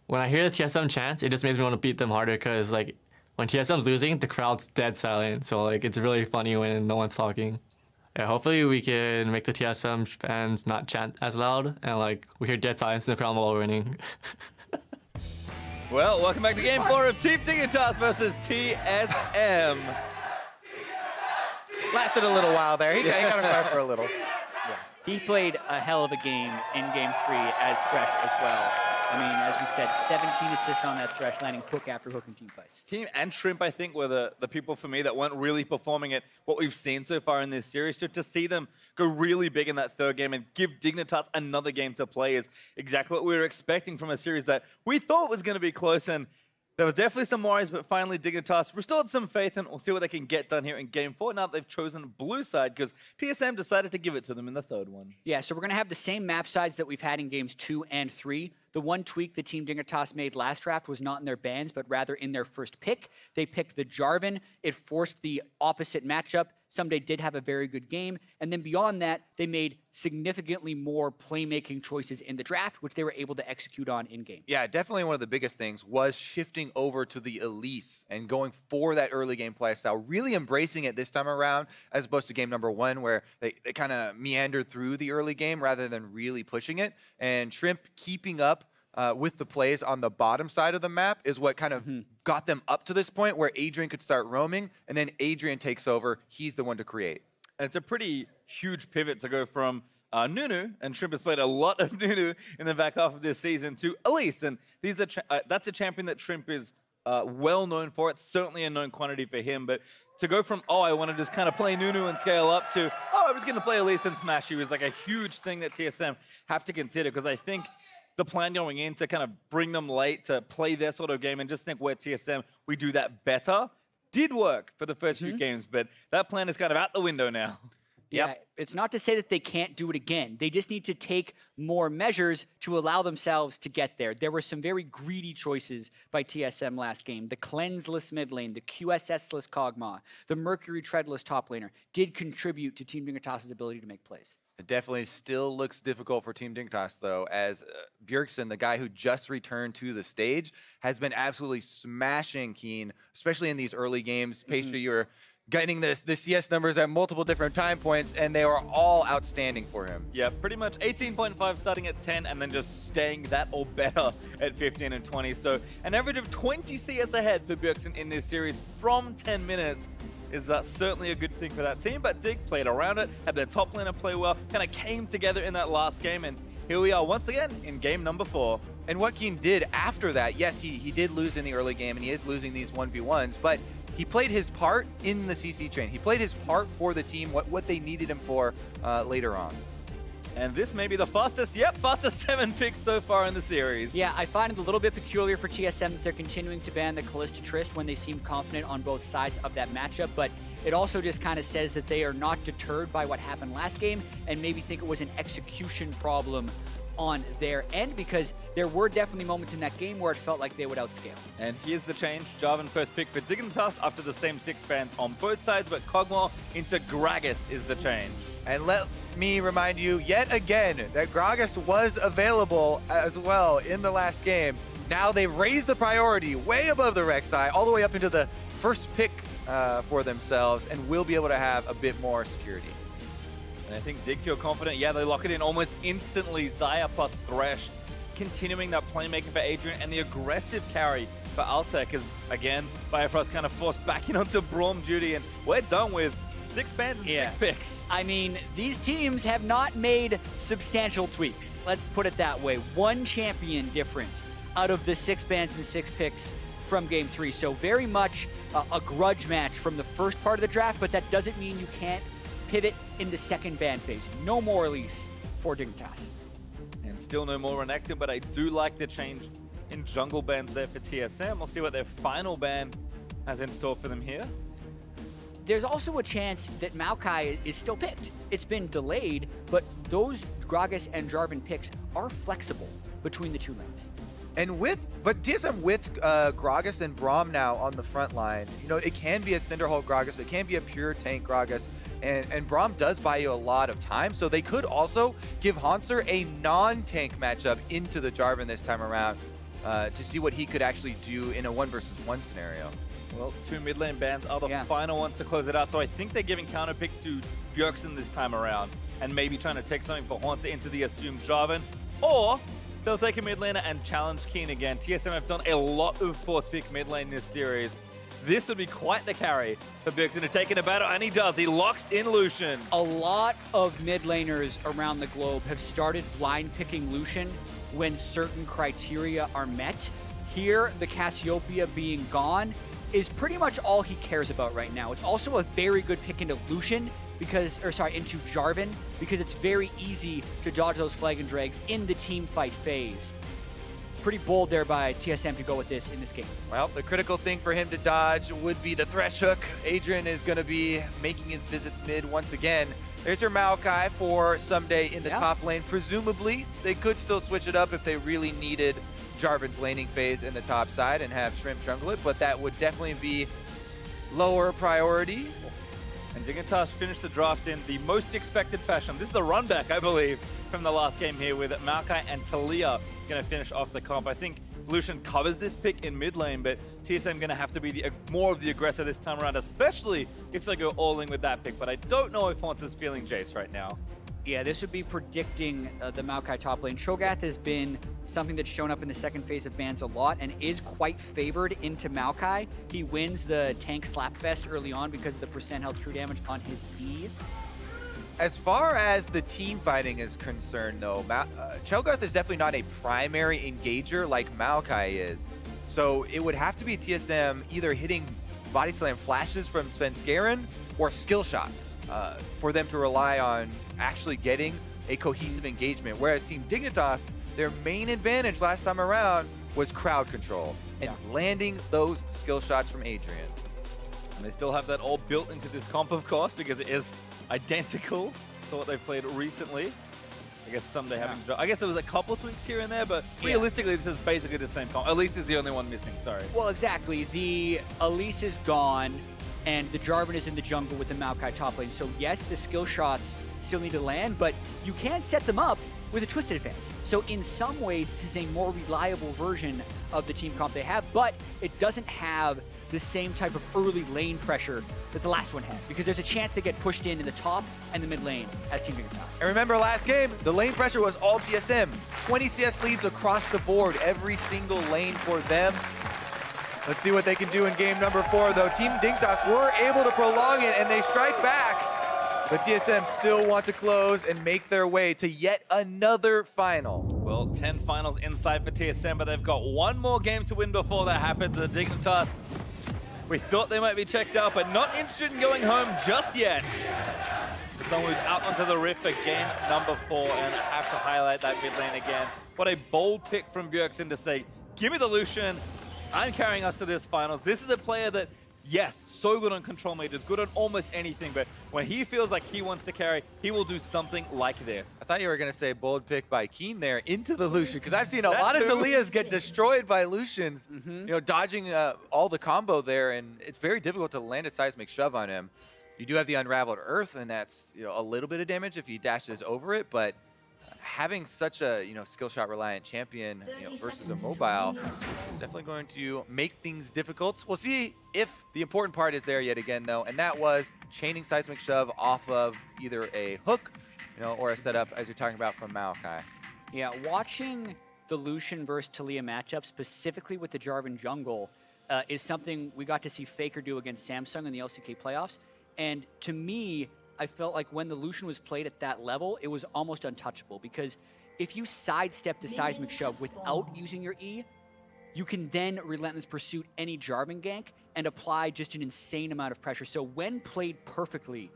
when I hear the TSM chants, it just makes me want to beat them harder because like when TSM's losing, the crowd's dead silent. So like it's really funny when no one's talking. Yeah, hopefully we can make the TSM fans not chant as loud and like we hear dead silence in the crowd while we're winning. Well, welcome back to Game 4 of Team Dignitas versus TSM. Lasted a little while there. He got a fire for a little. Yeah. He played a hell of a game in Game 3 as Thresh as well. I mean, as we said, 17 assists on that Thresh, landing hook after hook in team fights. Keane and Shrimp, I think, were the people for me that weren't really performing at what we've seen so far in this series. So to see them go really big in that third game and give Dignitas another game to play is exactly what we were expecting from a series that we thought was going to be close. And there was definitely some worries, but finally Dignitas restored some faith, and we'll see what they can get done here in Game 4 now that they've chosen blue side because TSM decided to give it to them in the third one. Yeah, so we're going to have the same map sides that we've had in Games 2 and 3. The one tweak the Team Dignitas made last draft was not in their bans, but rather in their first pick. They picked the Jarvan. It forced the opposite matchup. Ssumday did have a very good game. And then beyond that, they made significantly more playmaking choices in the draft, which they were able to execute on in-game. Yeah, definitely one of the biggest things was shifting over to the Elise and going for that early game play style, really embracing it this time around as opposed to game number 1 where they kind of meandered through the early game rather than really pushing it. And Shrimp keeping up with the plays on the bottom side of the map is what kind of got them up to this point where Adrian could start roaming, and then Adrian takes over. He's the one to create. And it's a pretty huge pivot to go from Nunu, and Shrimp has played a lot of Nunu in the back half of this season, to Elise. And these are that's a champion that Shrimp is well known for. It's certainly a known quantity for him, but to go from, oh, I want to just kind of play Nunu and scale up to, oh, I was going to play Elise and smash you is like a huge thing that TSM have to consider, because I think the plan going in to kind of bring them late to play their sort of game and just think where TSM, we do that better, did work for the first few games, but that plan is kind of out the window now. Yeah, it's not to say that they can't do it again. They just need to take more measures to allow themselves to get there. There were some very greedy choices by TSM last game. The cleanseless mid lane, the QSS-less Kog'Maw, the Mercury treadless top laner did contribute to Team Dignitas' ability to make plays. It definitely still looks difficult for Team Dignitas, though, as Bjergsen, the guy who just returned to the stage, has been absolutely smashing Keane, especially in these early games. Pastry, you were getting the CS numbers at multiple different time points, and they were all outstanding for him. Yeah, pretty much 18.5 starting at 10, and then just staying that or better at 15 and 20. So an average of 20 CS ahead for Bjergsen in this series from 10 minutes. Is certainly a good thing for that team, but Dig played around it, had their top laner play well, kind of came together in that last game, and here we are once again in game number 4. And what Keane did after that, yes, he did lose in the early game, and he is losing these 1v1s, but he played his part in the CC train. He played his part for the team, what they needed him for later on. And this may be the fastest 7 picks so far in the series. Yeah, I find it a little bit peculiar for TSM that they're continuing to ban the Kalista Trist when they seem confident on both sides of that matchup, but it also just kind of says that they are not deterred by what happened last game and maybe think it was an execution problem on their end, because there were definitely moments in that game where it felt like they would outscale. And here's the change. Jarvan first pick for Dignitas after the same 6 bans on both sides, but Kog'Maw into Gragas is the change. And let me remind you yet again that Gragas was available as well in the last game. Now they've raised the priority way above the Rek'Sai, all the way up into the first pick for themselves, and will be able to have a bit more security. And I think Dig feel confident. Yeah, they lock it in almost instantly. Xayah plus Thresh, continuing that playmaking for Adrian, and the aggressive carry for Altec is, again, Biofrost kind of forced back in onto Braum duty, and we're done with 6 bans and 6 picks. I mean, these teams have not made substantial tweaks. Let's put it that way. 1 champion different out of the 6 bans and 6 picks from Game 3. So very much a grudge match from the first part of the draft, but that doesn't mean you can't pivot in the second ban phase. No more release for Dignitas. And still no more Renekton, but I do like the change in jungle bans there for TSM. We'll see what their final ban has in store for them here. There's also a chance that Maokai is still picked. It's been delayed, but those Gragas and Jarvan picks are flexible between the 2 lanes. And but TSM with Gragas and Braum now on the front line, you know, it can be a Cinderhulk Gragas, it can be a pure tank Gragas, and Braum does buy you a lot of time, so they could also give Hauntzer a non-tank matchup into the Jarvan this time around. to see what he could actually do in a 1-versus-1 scenario. Well, 2 mid lane bans are the final ones to close it out, so I think they're giving counter pick to Bjergsen this time around, and maybe trying to take something for Hauntzer into the assumed Jarvan, or they'll take a mid laner and challenge Keane again. TSM have done a lot of 4th pick mid lane this series. This would be quite the carry for Bjergsen to take in a battle, and he does. He locks in Lucian. A lot of mid laners around the globe have started blind picking Lucian when certain criteria are met. Here, the Cassiopeia being gone is pretty much all he cares about right now. It's also a very good pick into Lucian because, or sorry, into Jarvan, because it's very easy to dodge those flag and drags in the team fight phase. Pretty bold there by TSM to go with this in this game. Well, the critical thing for him to dodge would be the Thresh hook. Adrian is going to be making his visits mid once again. There's your Maokai for Ssumday in the top lane. Presumably, they could still switch it up if they really needed Jarvan's laning phase in the top side and have Shrimp jungle it, but that would definitely be lower priority. And Dignitas finished the draft in the most expected fashion. This is a run back, I believe, from the last game here with Maokai and Taliyah going to finish off the comp. I think Lucian covers this pick in mid lane, but TSM going to have to be more of the aggressor this time around, especially if they go all in with that pick. But I don't know if Hauntzer's feeling Jace right now. Yeah, this would be predicting the Maokai top lane. Cho'Gath has been something that's shown up in the second phase of bans a lot and is quite favored into Maokai. He wins the tank slapfest early on because of the percent health true damage on his E. As far as the team fighting is concerned, though, Cho'Gath is definitely not a primary engager like Maokai is. So it would have to be TSM either hitting body slam flashes from Svenskeren or skill shots for them to rely on actually getting a cohesive engagement. Whereas Team Dignitas, their main advantage last time around was crowd control and landing those skill shots from Adrian. And they still have that all built into this comp, of course, because it is identical to what they've played recently. I guess Ssumday having... I guess there was a couple of tweaks here and there, but realistically, this is basically the same comp. Elise is the only one missing, sorry. Well, exactly. The Elise is gone, and the Jarvan is in the jungle with the Maokai top lane. So yes, the skill shots still need to land, but you can set them up with a twisted advance. So in some ways, this is a more reliable version of the team comp they have, but it doesn't have the same type of early lane pressure that the last one had, because there's a chance they get pushed in the top and the mid lane as Team Dignitas. And remember last game, the lane pressure was all TSM. 20 CS leads across the board, every single lane for them. Let's see what they can do in game number 4, though. Team Dignitas were able to prolong it, and they strike back. But TSM still want to close and make their way to yet another final. Well, 10 finals inside for TSM, but they've got one more game to win before that happens. The Dignitas, we thought they might be checked out, but not interested in going home just yet. So we're out onto the Rift for game number 4, and I have to highlight that mid lane again. What a bold pick from Bjergsen to say, give me the Lucian, I'm carrying us to this finals. This is a player that, yes, so good on control mages, good on almost anything, but when he feels like he wants to carry, he will do something like this. I thought you were going to say bold pick by Keane there into the Lucian, because I've seen a lot of Taliyahs get destroyed by Lucians, you know, dodging all the combo there, and it's very difficult to land a seismic shove on him. You do have the Unraveled Earth, and that's, you know, a little bit of damage if he dashes over it, but having such a, you know, skill shot reliant champion, you know, versus a mobile is definitely going to make things difficult. We'll see if the important part is there yet again, though, and that was chaining seismic shove off of either a hook, you know, or a setup, as you're talking about, from Maokai. Yeah, watching the Lucian versus Taliyah matchup, specifically with the Jarvan jungle, is something we got to see FLICKR do against Samsung in the LCK playoffs. And to me, I felt like when the Lucian was played at that level, it was almost untouchable, because if you sidestep the seismic shove without using your E, you can then Relentless Pursuit any Jarvan gank and apply just an insane amount of pressure. So when played perfectly,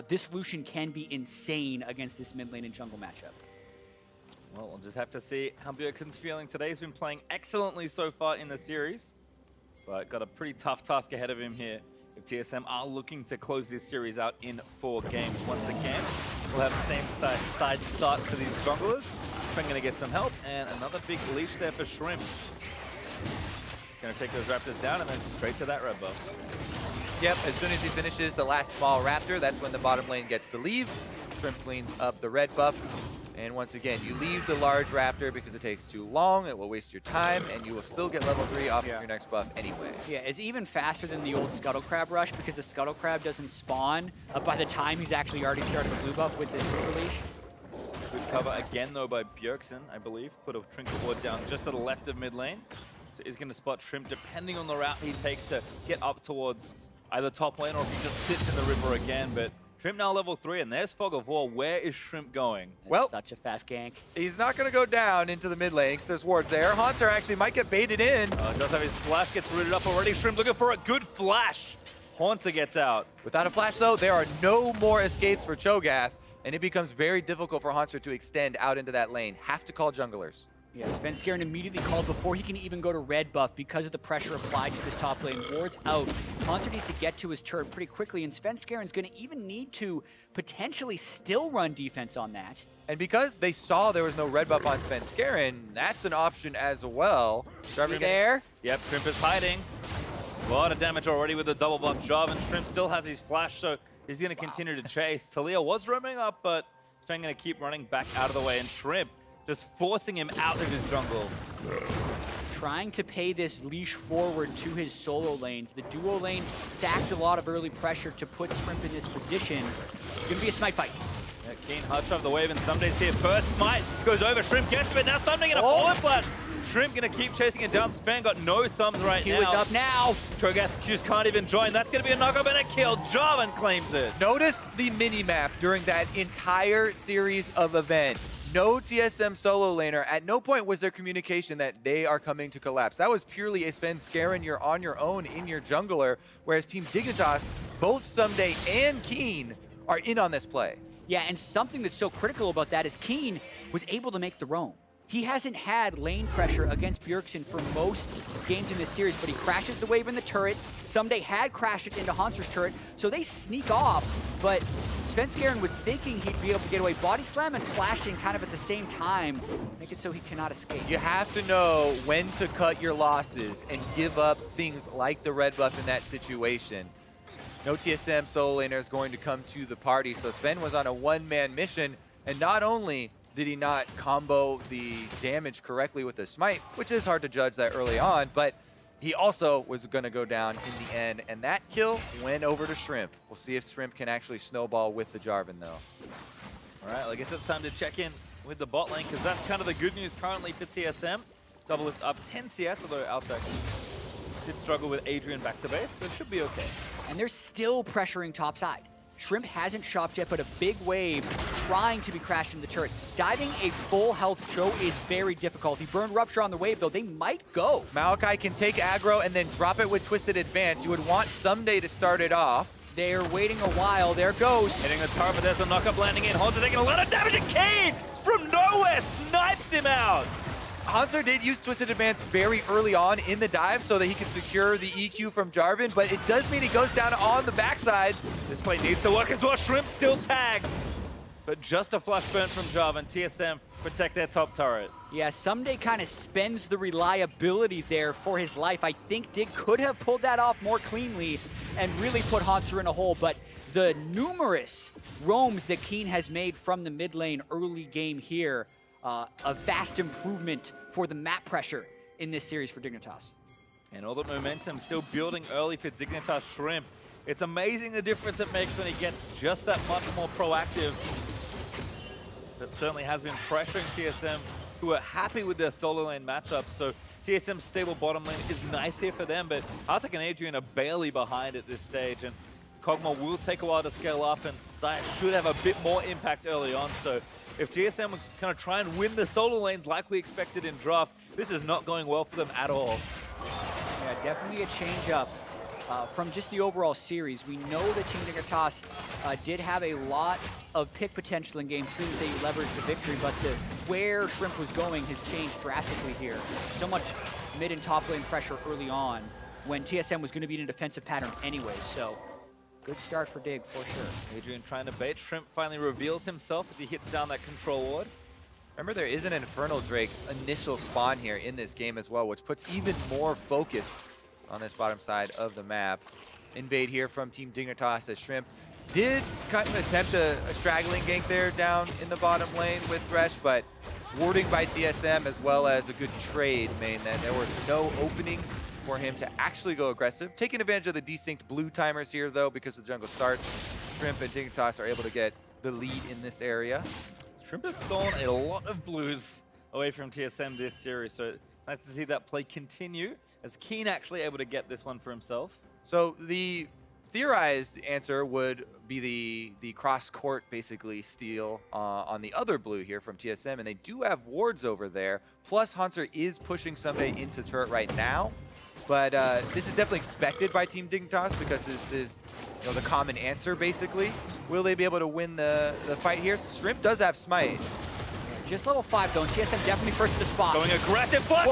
this Lucian can be insane against this mid lane and jungle matchup. Well, we'll just have to see how Bjergsen's feeling today. He's been playing excellently so far in the series, but got a pretty tough task ahead of him here if TSM are looking to close this series out in 4 games. Once again, we'll have the same side start for these junglers. Shrimp going to get some help, and another big leash there for Shrimp. Going to take those Raptors down and then straight to that red buff. Yep, as soon as he finishes the last small Raptor, that's when the bottom lane gets to leave. Shrimp cleans up the red buff. And once again, you leave the large raptor because it takes too long, it will waste your time, and you will still get level 3 off of your next buff anyway. Yeah, it's even faster than the old Scuttle Crab rush because the Scuttle Crab doesn't spawn by the time he's actually already started the blue buff with this Super Leash. Good cover again, though, by Bjergsen, I believe. Put a Trinket Ward down just to the left of mid lane. So he's going to spot Shrimp depending on the route he takes to get up towards either top lane or if he just sits in the river again. But Shrimp now level 3, and there's Fog of War. Where is Shrimp going? Well, such a fast gank. He's not going to go down into the mid lane because there's wards there. Hauntzer actually might get baited in. Does have his flash, gets rooted up already. Shrimp looking for a good flash. Hauntzer gets out. Without a flash, though, there are no more escapes for Cho'Gath, and it becomes very difficult for Hauntzer to extend out into that lane. Have to call junglers. Yeah, Svenskeren immediately called before he can even go to red buff because of the pressure applied to this top lane. Ward's out. Hauntzer needs to get to his turret pretty quickly, and Svenskeren's going to even need to potentially still run defense on that. And because they saw there was no red buff on Svenskeren, that's an option as well. There. Yep, Shrimp is hiding. A lot of damage already with the double buff Jarvan. Shrimp still has his flash, so he's going to continue to chase. Taliyah was roaming up, but Sven going to keep running back out of the way, and Shrimp just forcing him out of his jungle. Trying to pay this leash forward to his solo lanes. The duo lane sacked a lot of early pressure to put Shrimp in this position. It's going to be a smite fight. Yeah, Keane huts off the wave, and Ssumday's here first. Smite goes over, Shrimp gets him, and now Ssumday going to forward flash. Shrimp going to keep chasing it down. Span got no sums right now. He was up now. Cho'Gath just can't even join. That's going to be a knockup and a kill. Jarvan claims it. Notice the mini-map during that entire series of event. No TSM solo laner. At no point was there communication that they are coming to collapse. That was purely a Svenskeren, you're on your own in your jungler, whereas Team Dignitas, both Ssumday and Keane, are in on this play. Yeah, and something that's so critical about that is Keane was able to make the roam. He hasn't had lane pressure against Bjergsen for most games in this series, but he crashes the wave in the turret. Ssumday had crashed it into Hauntzer's turret, so they sneak off, but Svenskeren was thinking he'd be able to get away. Body slam and flashing kind of at the same time, make it so he cannot escape. You have to know when to cut your losses and give up things like the red buff in that situation. No TSM solo laner is going to come to the party, so Sven was on a one-man mission, and not only did he not combo the damage correctly with the smite, which is hard to judge that early on, but he also was going to go down in the end, and that kill went over to Shrimp. We'll see if Shrimp can actually snowball with the Jarvan, though. All right, I guess it's time to check in with the bot lane, because that's kind of the good news currently for TSM. Doublelift up 10 CS, although Altec did struggle with Adrian back to base, so it should be okay. And they're still pressuring topside. Shrimp hasn't shopped yet, but a big wave trying to be crashed into the turret. Diving a full health Cho is very difficult. He burned Rupture on the wave, though. They might go. Maokai can take aggro and then drop it with Twisted Advance. You would want Ssumday to start it off. They're waiting a while. There goes. Hitting the turret, but there's a knockup landing in. Hauntzer taking a lot of damage, and Keane from nowhere snipes him out. Hauntzer did use Twisted Advance very early on in the dive so that he could secure the EQ from Jarvan, but it does mean he goes down on the backside. This play needs to work as well. Shrimp still tagged. But just a flash burn from Jarvan. TSM protect their top turret. Yeah, Ssumday kind of spends the reliability there for his life. I think Dig could have pulled that off more cleanly and really put Hauntzer in a hole, but the numerous roams that Keane has made from the mid lane early game here, a vast improvement for the map pressure in this series for Dignitas. And all the momentum still building early for Dignitas Shrimp. It's amazing the difference it makes when he gets just that much more proactive. That certainly has been pressuring TSM, who are happy with their solo lane matchup. So TSM's stable bottom lane is nice here for them, but Altec and Adrian are barely behind at this stage. And Kog'Maw will take a while to scale up, and Xayah should have a bit more impact early on. So if TSM was kind of try and win the solo lanes like we expected in draft, this is not going well for them at all. Yeah, definitely a change up from just the overall series. We know that Team Dignitas did have a lot of pick potential in game 2 that they leveraged the victory, but where Shrimp was going has changed drastically here. So much mid and top lane pressure early on when TSM was going to be in a defensive pattern anyway, so good start for Dig, for sure. Adrian trying to bait. Shrimp finally reveals himself as he hits down that control ward. Remember, there is an Infernal Drake initial spawn here in this game as well, which puts even more focus on this bottom side of the map. Invade here from Team Dignitas as Shrimp Did kind of attempt a straggling gank there down in the bottom lane with Thresh, but warding by TSM as well as a good trade meant that there was no opening for him to actually go aggressive. Taking advantage of the desynced blue timers here though, because the jungle starts. Shrimp and Dignitas are able to get the lead in this area. Shrimp has stolen a lot of blues away from TSM this series, so nice to see that play continue as Keane actually able to get this one for himself. So the theorized answer would be the cross-court basically steal on the other blue here from TSM, and they do have wards over there. Plus, Hauntzer is pushing Ssumday into turret right now, but this is definitely expected by Team Dignitas because this is the common answer basically. Will they be able to win the fight here? Shrimp does have smite. Just level 5 though, and TSM definitely first to the spot. Going aggressive, flash,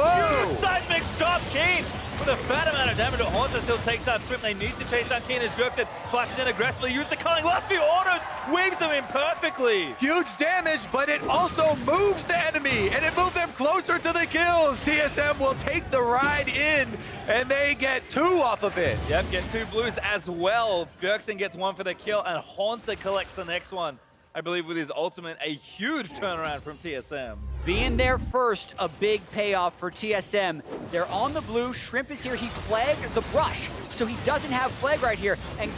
huge seismic shot, Keane with a fat amount of damage. Hauntzer still takes out Shrimp. They need to chase down Keane as Bjergsen flashes in aggressively, uses the culling, last few autos, weaves them in perfectly. Huge damage, but it also moves the enemy, and it moves them closer to the kills. TSM will take the ride in, and they get 2 off of it. Yep, get 2 blues as well. Bjergsen gets 1 for the kill, and Hauntzer collects the next one. I believe with his ultimate, a huge turnaround from TSM. Being there first, a big payoff for TSM. They're on the blue, Shrimp is here, he flagged the brush, so he doesn't have flag right here. And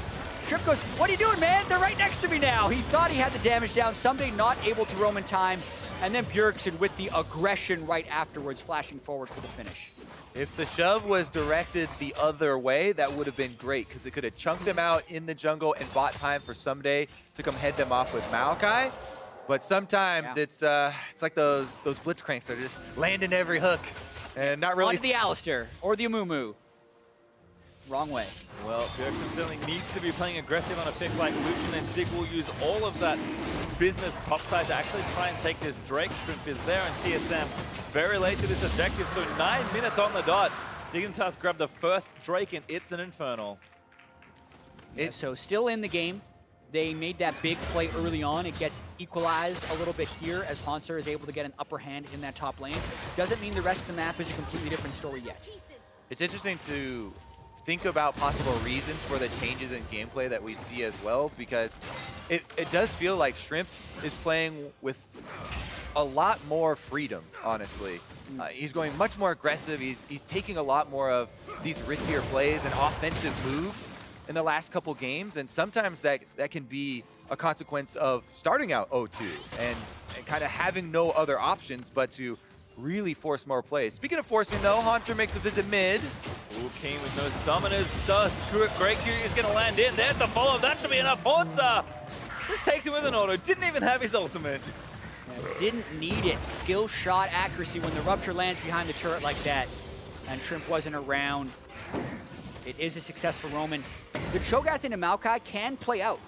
Shrimp goes, what are you doing, man? They're right next to me now. He thought he had the damage down, Ssumday not able to roam in time, and then Bjergsen with the aggression right afterwards, flashing forward for the finish. If the shove was directed the other way, that would have been great, because it could have chunked them out in the jungle and bought time for Ssumday to come head them off with Maokai. But sometimes it's like those blitzcranks that are just landing every hook and not really. Onto the Alistair or the Amumu. Wrong way. Well, Bjergsen certainly needs to be playing aggressive on a pick like Lucian, and Dig will use all of that business topside to actually try and take this Drake. Shrimp is there, and TSM very late to this objective, so 9 minutes on the dot. Dignitas grabbed the first Drake, and it's an Infernal. So still in the game. They made that big play early on. It gets equalized a little bit here as Hauntzer is able to get an upper hand in that top lane. Doesn't mean the rest of the map is a completely different story yet. It's interesting to think about possible reasons for the changes in gameplay that we see as well, because it does feel like Shrimp is playing with a lot more freedom, honestly. He's going much more aggressive. He's taking a lot more of these riskier plays and offensive moves in the last couple games, and sometimes that can be a consequence of starting out 0-2 and kind of having no other options but to really force more plays. Speaking of forcing though, Hauntzer makes a visit mid. Ooh, Keane with no summoners. Great Q is going to land in. There's the follow. That should be enough. Hauntzer just takes him with an auto. Didn't even have his ultimate. Didn't need it. Skill shot accuracy when the Rupture lands behind the turret like that. And Shrimp wasn't around. It is a success for Roman. The Cho'Gath into Maokai can play out.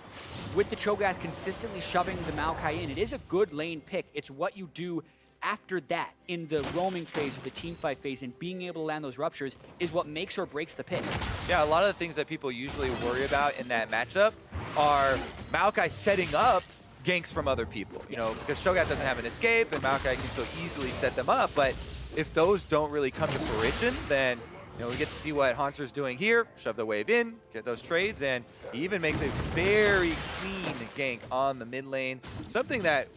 With the Cho'Gath consistently shoving the Maokai in, it is a good lane pick. It's what you do after that in the roaming phase or the teamfight phase, and being able to land those ruptures is what makes or breaks the pick. Yeah, a lot of the things that people usually worry about in that matchup are Maokai setting up ganks from other people, you know, because Cho'Gath doesn't have an escape and Maokai can so easily set them up, but if those don't really come to fruition, then we get to see what Hauntzer's doing here, shove the wave in, get those trades, and he even makes a very clean gank on the mid lane, something that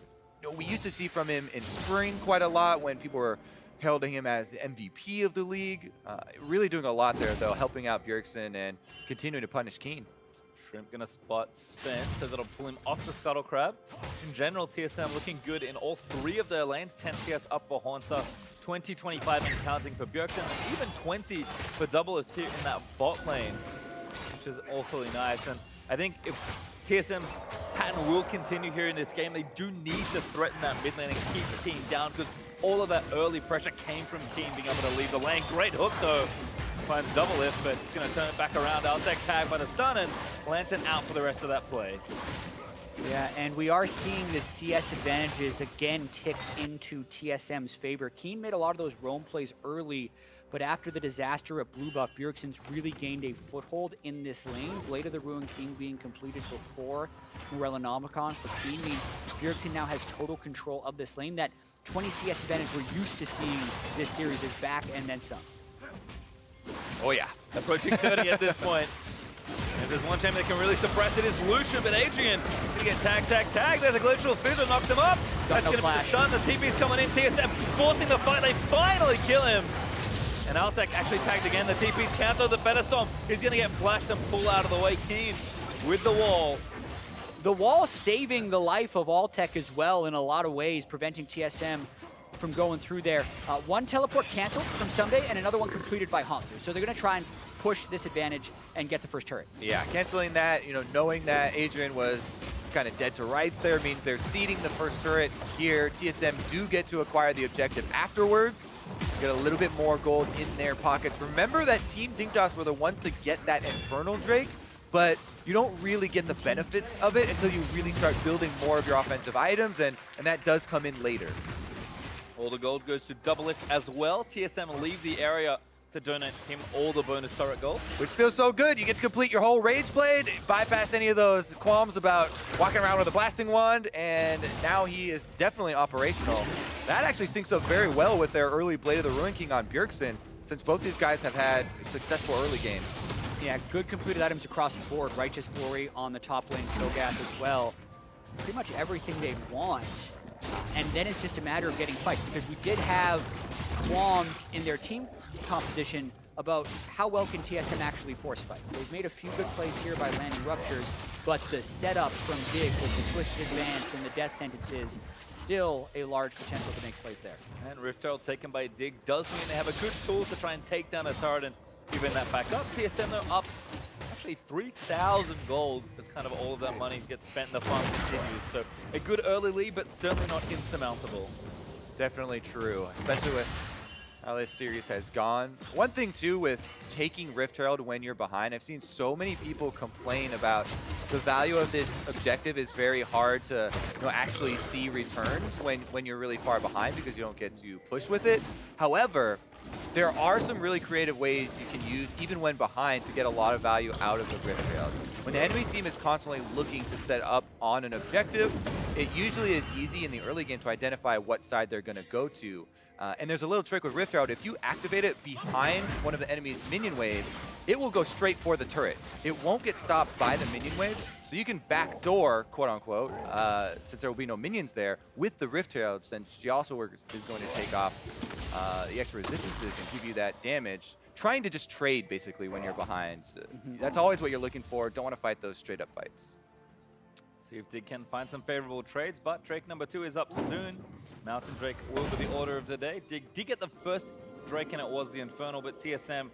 we used to see from him in spring quite a lot when people were heralding him as the MVP of the league. Really doing a lot there, though, helping out Bjergsen and continuing to punish Keane. Shrimp gonna spot Sven, so that'll pull him off the Scuttle Crab. In general, TSM looking good in all 3 of their lanes. 10 CS up for Hauntzer, 20, 25 and counting for Bjergsen, and even 20 for Doublelift here in that bot lane, which is awfully nice. And I think if TSM's pattern will continue here in this game, they do need to threaten that mid lane and keep Keane down, because all of that early pressure came from Keane being able to leave the lane. Great hook though. Finds Doublelift, but he's going to turn it back around. Altec tagged by the stun, and Lantern out for the rest of that play. Yeah, and we are seeing the CS advantages again tick into TSM's favor. Keane made a lot of those roam plays early, but after the disaster at Blue Buff, Bjergsen's really gained a foothold in this lane. Blade of the Ruin King being completed before Morellonomicon for Keane means Bjergsen now has total control of this lane. That 20 CS advantage we're used to seeing this series is back and then some. Oh yeah, approaching 30 at this point. And If there's one champion that can really suppress it, is Lucian, but Adrian gonna get tagged. There's a glacial fizz that knocks him up. That's gonna be the stun. The TP's coming in. TSM forcing the fight. They finally kill him. And Altec actually tagged again. The TP's counter. The Feather Storm is gonna get flashed and pull out of the way. Keane with the wall. The wall saving the life of Altec as well in a lot of ways, preventing TSM from going through there. One teleport canceled from Ssumday and another one completed by Hauntzer. So they're going to try and push this advantage and get the first turret. Yeah, canceling that, knowing that Adrian was kind of dead to rights there means they're seeding the first turret here. TSM do get to acquire the objective afterwards. Get a little bit more gold in their pockets. Remember that Team Dignitas were the ones to get that Infernal Drake, but you don't really get the benefits of it until you really start building more of your offensive items, and that does come in later. All the gold goes to Doublelift as well. TSM leave the area to donate him all the bonus turret gold. Which feels so good. You get to complete your whole Rage Blade, bypass any of those qualms about walking around with a blasting wand, and now he is definitely operational. That actually syncs up very well with their early Blade of the Ruin King on Bjergsen, since both these guys have had successful early games. Yeah, good completed items across the board. Righteous Glory on the top lane, Cho'Gath as well. Pretty much everything they want. And then it's just a matter of getting fights, because we did have qualms in their team composition about how well can TSM actually force fights. They've made a few good plays here by landing ruptures, but the setup from Dig with the twisted advance and the death sentences, still a large potential to make plays there. And Rift Herald taken by Dig does mean they have a good tool to try and take down a turret and even that back up. TSM though up actually 3,000 gold as kind of all of that money gets spent and the farm continues. So a good early lead, but certainly not insurmountable. Definitely true, especially with how this series has gone. One thing too with taking Rift Herald when you're behind, I've seen so many people complain about the value of this objective is very hard to actually see returns when you're really far behind because you don't get to push with it. However, there are some really creative ways you can use even when behind to get a lot of value out of the Rift Herald. When the enemy team is constantly looking to set up on an objective, it usually is easy in the early game to identify what side they're going to go to. And there's a little trick with Rift Herald. If you activate it behind one of the enemy's minion waves, it will go straight for the turret. It won't get stopped by the minion wave, so you can backdoor, quote unquote, since there will be no minions there, with the Rift Herald, since she also is going to take off the extra resistances and give you that damage. Trying to just trade, basically, when you're behind. So that's always what you're looking for. Don't want to fight those straight-up fights. See if Dig can find some favorable trades, but Drake number 2 is up soon. Mountain Drake will be the order of the day. Dig did get the first Drake, and it was the Infernal, but TSM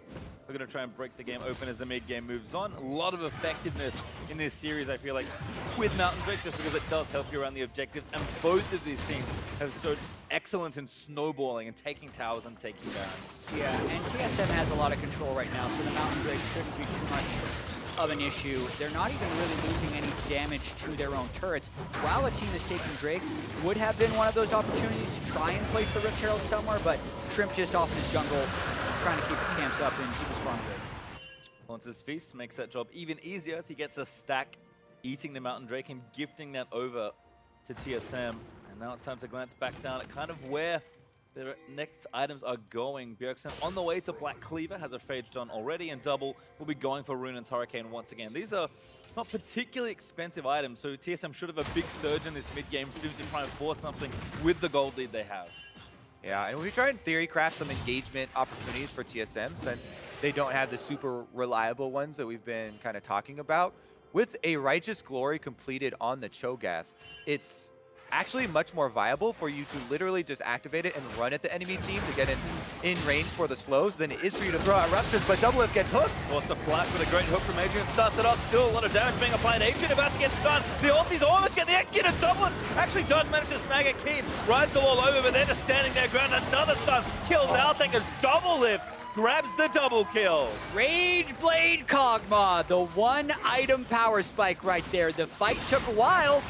are going to try and break the game open as the mid-game moves on. A lot of effectiveness in this series, I feel like, with Mountain Drake, just because it does help you around the objectives, and both of these teams have showed excellence in snowballing and taking towers and taking barons. Yeah, and TSM has a lot of control right now, so the Mountain Drake shouldn't be too much of an issue. They're not even really losing any damage to their own turrets. While a team is taking Drake, would have been one of those opportunities to try and place the Rift Herald somewhere, but Shrimp just off in his jungle, trying to keep his camps up and keep his farm good. Hauntzer's Feast makes that job even easier as he gets a stack, eating the Mountain Drake and gifting that over to TSM. And now it's time to glance back down at kind of where the next items are going. Bjergsen on the way to Black Cleaver, has a Phage done already, and Double will be going for Rune and Hurricane once again. These are not particularly expensive items, so TSM should have a big surge in this mid-game soon to try and force something with the gold lead they have. Yeah, and we try in theory craft some engagement opportunities for TSM since they don't have the super reliable ones that we've been kind of talking about. With a Righteous Glory completed on the Cho'Gath, it's actually much more viable for you to literally just activate it and run at the enemy team to get in range for the slows than it is for you to throw out ruptures, but Doublelift gets hooked. Forced the flash with a great hook from Adrian, starts it off, still a lot of damage being applied. Adrian about to get stunned. The ulti's almost getting executed. Doublelift actually does manage to snag a Keane, rides the wall over, but they're just standing their ground. Another stun kills Altec as Doublelift grabs the double kill. Rage Blade Kog'Maw, the one item power spike right there. The fight took a while.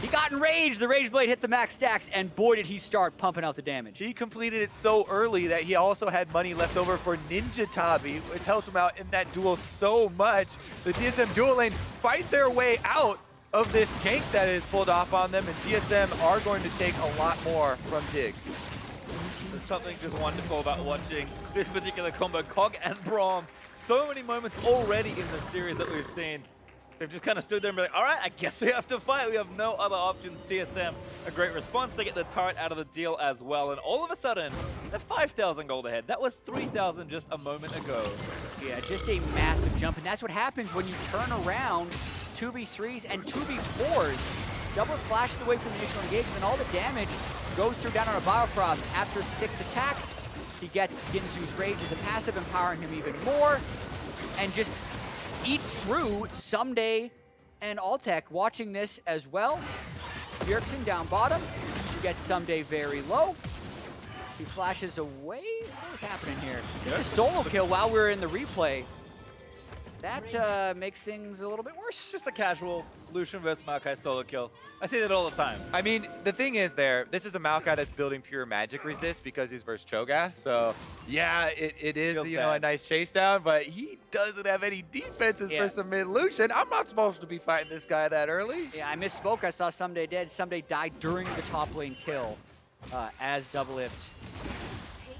He got enraged, the Rage Blade hit the max stacks, and boy did he start pumping out the damage. He completed it so early that he also had money left over for Ninja Tabi, which helped him out in that duel so much. The TSM dual lane fight their way out of this gank that is pulled off on them, and TSM are going to take a lot more from Dig. There's something just wonderful about watching this particular combo, Kog and Braum. So many moments already in the series that we've seen. They've just kind of stood there and be like, all right, I guess we have to fight. We have no other options. TSM, a great response. They get the turret out of the deal as well. And all of a sudden, they're 5,000 gold ahead. That was 3,000 just a moment ago. Yeah, just a massive jump. And that's what happens when you turn around 2v3s and 2v4s. Double flashes away from the initial engagement, and all the damage goes through down on a Biofrost. After 6 attacks, he gets Ginzu's Rage as a passive, empowering him even more, and just eats through Ssumday and Altec. Watching this as well. Bjergsen down bottom. He gets Ssumday very low. He flashes away. What was happening here? Just a solo kill while we were in the replay. That makes things a little bit worse. Just a casual Lucian versus Maokai solo kill. I say that all the time. I mean, the thing is this is a Maokai that's building pure magic resist because he's versus Cho'Gath. So, yeah, it is, Feels you know, a nice chase down, but he doesn't have any defenses for some mid Lucian. I'm not supposed to be fighting this guy that early. Yeah, I misspoke. I saw Ssumday dead. Ssumday died during the top lane kill as Doublelift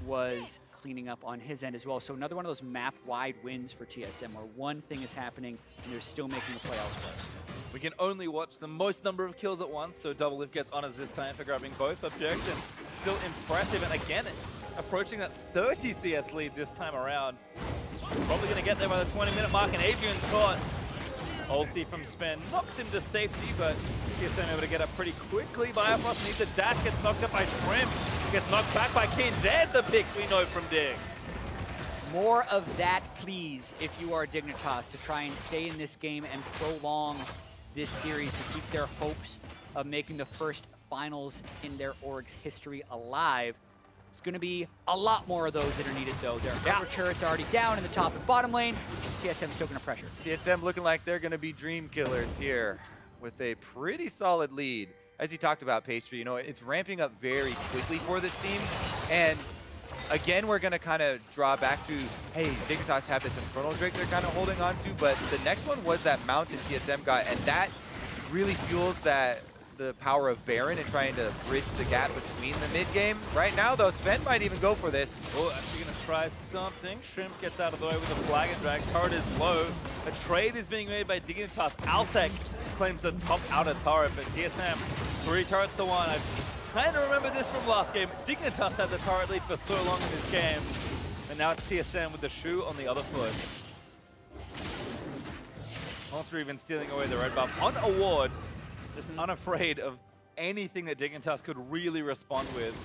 was cleaning up on his end as well. So another one of those map-wide wins for TSM where one thing is happening and they're still making the play elsewhere. We can only watch the most number of kills at once, so Doublelift gets honors this time for grabbing both, but Bjergsen still impressive, and again, approaching that 30 CS lead this time around. Probably going to get there by the 20-minute mark, and Adrian's caught. Ulti from Sven knocks him to safety, but TSM able to get up pretty quickly. Biofrost needs a dash, gets knocked up by Shrimp, gets knocked back by Keane. There's the picks we know from Dig. More of that, please, if you are Dignitas, to try and stay in this game and prolong this series to keep their hopes of making the first finals in their org's history alive. There's going to be a lot more of those that are needed, though. Their cover turrets already down in the top and bottom lane. TSM still going to pressure. TSM looking like they're going to be dream killers here with a pretty solid lead. As you talked about, Pastry, you know, it's ramping up very quickly for this team. And again, we're going to kind of draw back to, hey, Dignitas have this Infernal Drake they're kind of holding on to, but the next one was that Mountain TSM got, and that really fuels the power of Baron and trying to bridge the gap between the mid game. Right now, though, Sven might even go for this. Oh, actually going to try something. Shrimp gets out of the way with a flag and drag. Turret is low. A trade is being made by Dignitas. Altec claims the top outer turret, but TSM 3 turrets to 1. I kind of remember this from last game. Dignitas had the turret lead for so long in this game, and now it's TSM with the shoe on the other foot. Hauntzer even stealing away the red buff on a ward, just unafraid of anything that Dignitas could really respond with.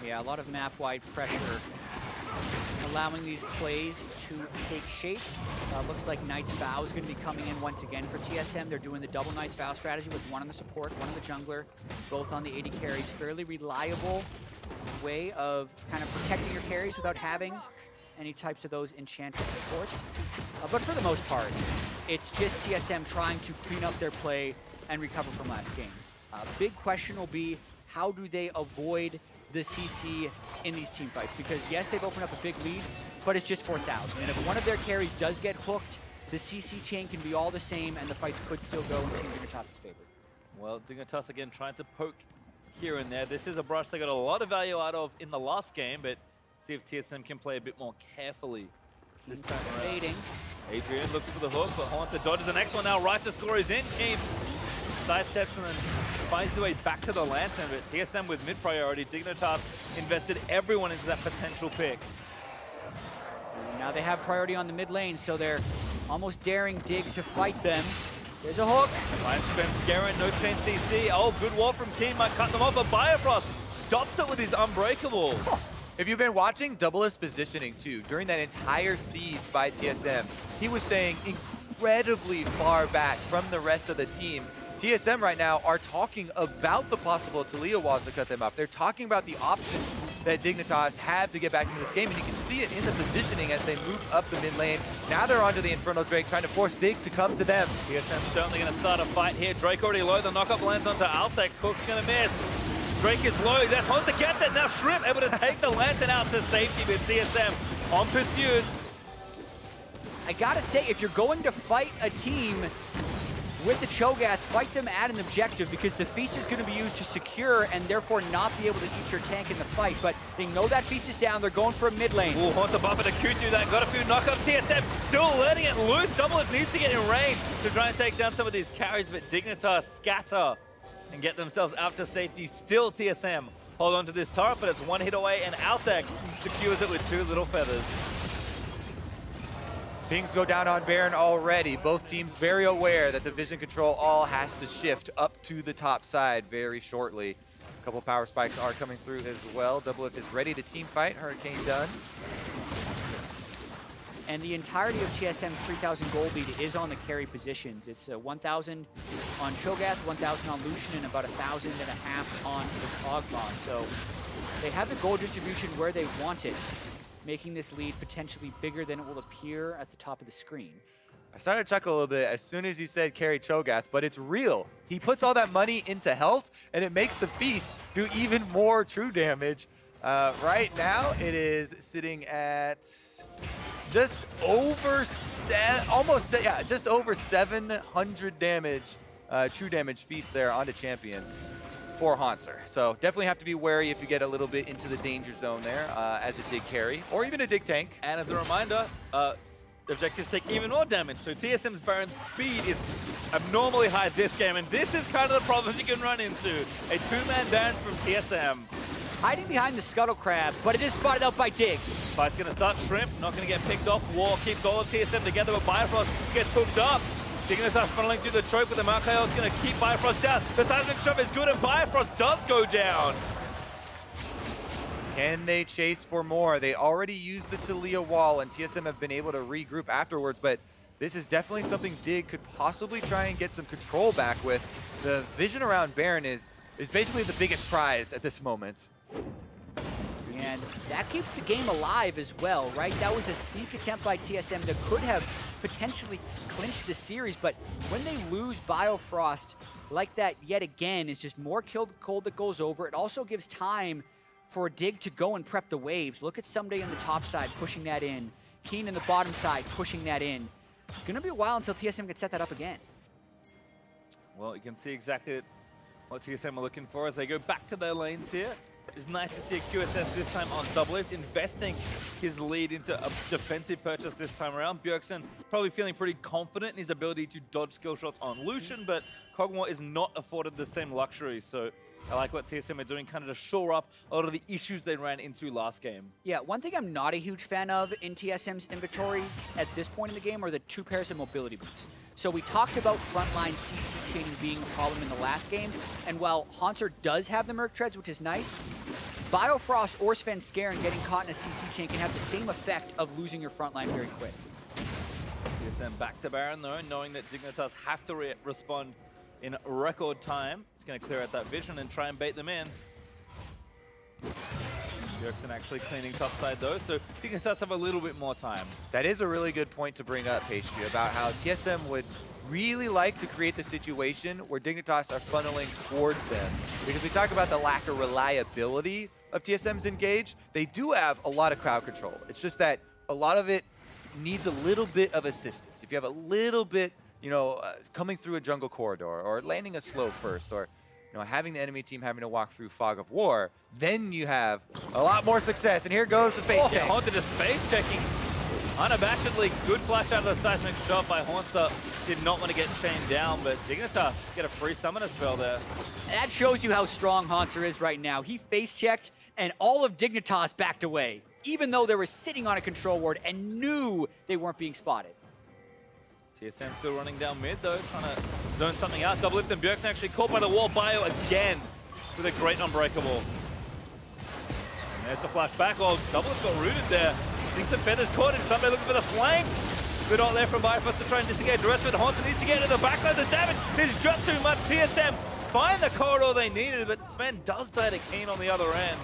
Yeah, a lot of map-wide pressure, allowing these plays to take shape. Looks like Knight's Vow is going to be coming in once again for TSM. They're doing the double Knight's Vow strategy with one on the support, one on the jungler, both on the AD carries. Fairly reliable way of kind of protecting your carries without having any types of those enchanted supports. But for the most part, it's just TSM trying to clean up their play and recover from last game. Big question will be, how do they avoid the CC in these team fights? Because yes, they've opened up a big lead, but it's just 4,000. And if one of their carries does get hooked, the CC chain can be all the same and the fights could still go in Team Dignitas' favor. Well, Dignitas again trying to poke here and there. This is a brush they got a lot of value out of in the last game, but see if TSM can play a bit more carefully this time around. Fading. Adrian looks for the hook, but Hauntzer dodges the next one now. Right to score is in. Keane sidesteps and then finds the way back to the Lantern, but TSM with mid priority. Dignitas invested everyone into that potential pick. And now they have priority on the mid lane, so they're almost daring Dig to fight them. There's a hook. Finds Svenskeren, no chain CC. Oh, good wall from Keane, might cut them off, but Biofrost stops it with his Unbreakable. If you've been watching Doublelift's positioning too, during that entire siege by TSM, he was staying incredibly far back from the rest of the team. TSM right now are talking about the possible Taliyah walls to cut them off. They're talking about the options that Dignitas have to get back into this game, and you can see it in the positioning as they move up the mid lane. Now they're onto the Infernal Drake, trying to force Dig to come to them. TSM certainly going to start a fight here. Drake already low, the knock-up lands onto Altec. Cook's going to miss. Drake is low, that's Hauntzer gets it. Now Shrimp able to take the Lantern out to safety with TSM on pursuit. I gotta say, if you're going to fight a team with the Cho'Gath, fight them at an objective because the Feast is going to be used to secure and therefore not be able to eat your tank in the fight. But they know that Feast is down. They're going for a mid lane. Ooh, Hauntzer buffing to Q do that. Got a few knockups. TSM still letting it loose. Doublelift needs to get in range to try and take down some of these carries, but Dignitas scatter and get themselves out to safety. Still TSM hold on to this turret, but it's one hit away, and Altec secures it with 2 little feathers. Pings go down on Baron already. Both teams very aware that the vision control all has to shift up to the top side very shortly. A couple power spikes are coming through as well. Doublelift is ready to team fight. Hurricane done. And the entirety of TSM's 3,000 gold lead is on the carry positions. It's 1,000 on Cho'Gath, 1,000 on Lucian, and about 1,500 on the Kog'Maw. So they have the gold distribution where they want it, making this lead potentially bigger than it will appear at the top of the screen. I started to chuckle a little bit as soon as you said carry Cho'Gath, but it's real. He puts all that money into health, and it makes the Feast do even more true damage. Right now, it is sitting at just over just over 700 damage, true damage Feast there onto champions for Hauntzer. So definitely have to be wary if you get a little bit into the danger zone there as a dig carry, or even a dig tank. And as a reminder, objectives take even more damage. So TSM's Baron's speed is abnormally high this game, and this is kind of the problems you can run into. A 2-man Baron from TSM. Hiding behind the Scuttle Crab, but it is spotted out by Dig. Fight's going to start. Shrimp not going to get picked off. War keeps all of TSM together, but Biofrost gets hooked up. Dignitas funneling through the choke with the Maokai is going to keep Biofrost down. The seismic shove is good, and Biofrost does go down. Can they chase for more? They already used the Taliyah wall, and TSM have been able to regroup afterwards, but this is definitely something Dig could possibly try and get some control back with. The vision around Baron is basically the biggest prize at this moment. And that keeps the game alive as well, right? That was a sneak attempt by TSM that could have potentially clinched the series, but when they lose Biofrost like that yet again, it's just more cold that goes over. It also gives time for Dig to go and prep the waves. Look at Ssumday on the top side pushing that in. Keane in the bottom side pushing that in. It's going to be a while until TSM can set that up again. Well, you can see exactly what TSM are looking for as they go back to their lanes here. It's nice to see a QSS this time on Doublelift, investing his lead into a defensive purchase this time around. Bjergsen probably feeling pretty confident in his ability to dodge skill shots on Lucian, but Kog'Maw is not afforded the same luxury. So I like what TSM are doing, kind of to shore up a lot of the issues they ran into last game. Yeah, one thing I'm not a huge fan of in TSM's inventories at this point in the game are the 2 pairs of mobility boots. So we talked about frontline CC chaining being a problem in the last game, and while Hauntzer does have the Merc Treads, which is nice, Biofrost or Svenskeren getting caught in a CC chain can have the same effect of losing your frontline very quick. TSM back to Baron though, knowing that Dignitas have to respond in record time. It's going to clear out that vision and try and bait them in. Bjergsen actually cleaning top side though, so Dignitas have a little bit more time. That is a really good point to bring up, Pastry, about how TSM would really like to create the situation where Dignitas are funneling towards them. Because we talk about the lack of reliability of TSM's engage, they do have a lot of crowd control. It's just that a lot of it needs a little bit of assistance. If you have a little bit, you know, coming through a jungle corridor, or landing a slow first, or having the enemy team having to walk through fog of war, then you have a lot more success. And here goes the face check. Hauntzer just face checking. Unabashedly good flash out of the seismic shot by Hauntzer. Did not want to get chained down, but Dignitas get a free summoner spell there. That shows you how strong Hauntzer is right now. He face checked and all of Dignitas backed away, even though they were sitting on a control ward and knew they weren't being spotted. TSM still running down mid though, trying to zone something out. Doublelift and Bjergsen actually caught by the wall. Bio again with a great unbreakable. And there's the flash back. Oh, Doublelift got rooted there. Thinks the feathers caught him. Somebody looking for the flank. Good ult there from Biofrost to try and disengage. The rest of it, Hauntzer needs to get to the backside. The damage is just too much. TSM find the corridor they needed, but Sven does die to Keane on the other end.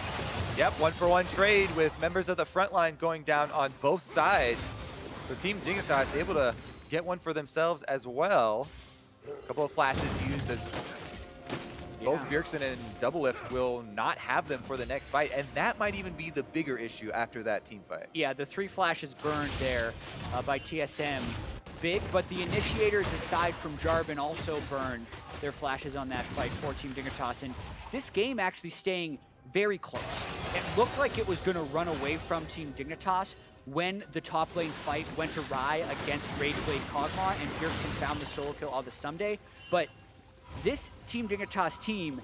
Yep, 1-for-1 trade with members of the front line going down on both sides. So Team Dignitas able to get one for themselves as well. A couple of flashes used as both Bjergsen and Doublelift will not have them for the next fight, and that might even be the bigger issue after that team fight. Yeah, the 3 flashes burned there by TSM big, but the initiators, aside from Jarvan, also burned their flashes on that fight for Team Dignitas. And this game actually staying very close. It looked like it was going to run away from Team Dignitas when the top lane fight went awry against Rageblade Kog'Maw and Bjergsen found the solo kill on the Ssumday. But this Team Dignitas team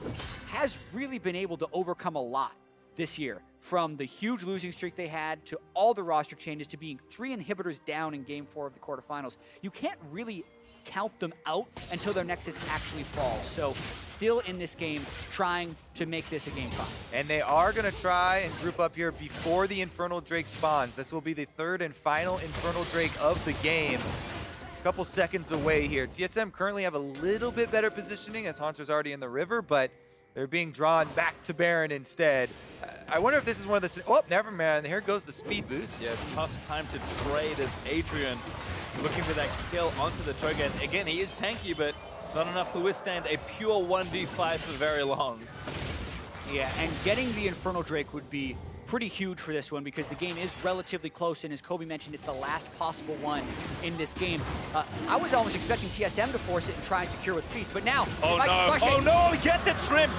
has really been able to overcome a lot this year, from the huge losing streak they had to all the roster changes to being 3 inhibitors down in Game 4 of the quarterfinals. You can't really count them out until their Nexus actually falls. So still in this game, trying to make this a Game 5. And they are going to try and group up here before the Infernal Drake spawns. This will be the 3rd and final Infernal Drake of the game. A couple seconds away here. TSM currently have a little bit better positioning as Hauntzer's already in the river, but they're being drawn back to Baron instead. I wonder if this is one of the... Oh, never mind. Here goes the speed boost. Yeah, tough time to trade as Adrian looking for that kill onto the Cho'Gath. Again, he is tanky, but not enough to withstand a pure 1v5 for very long. Yeah, and getting the Infernal Drake would be pretty huge for this one because the game is relatively close, and as Kobe mentioned, it's the last possible one in this game. I was almost expecting TSM to force it and try and secure with Feast, but now... Oh no, he gets it, Shrimp!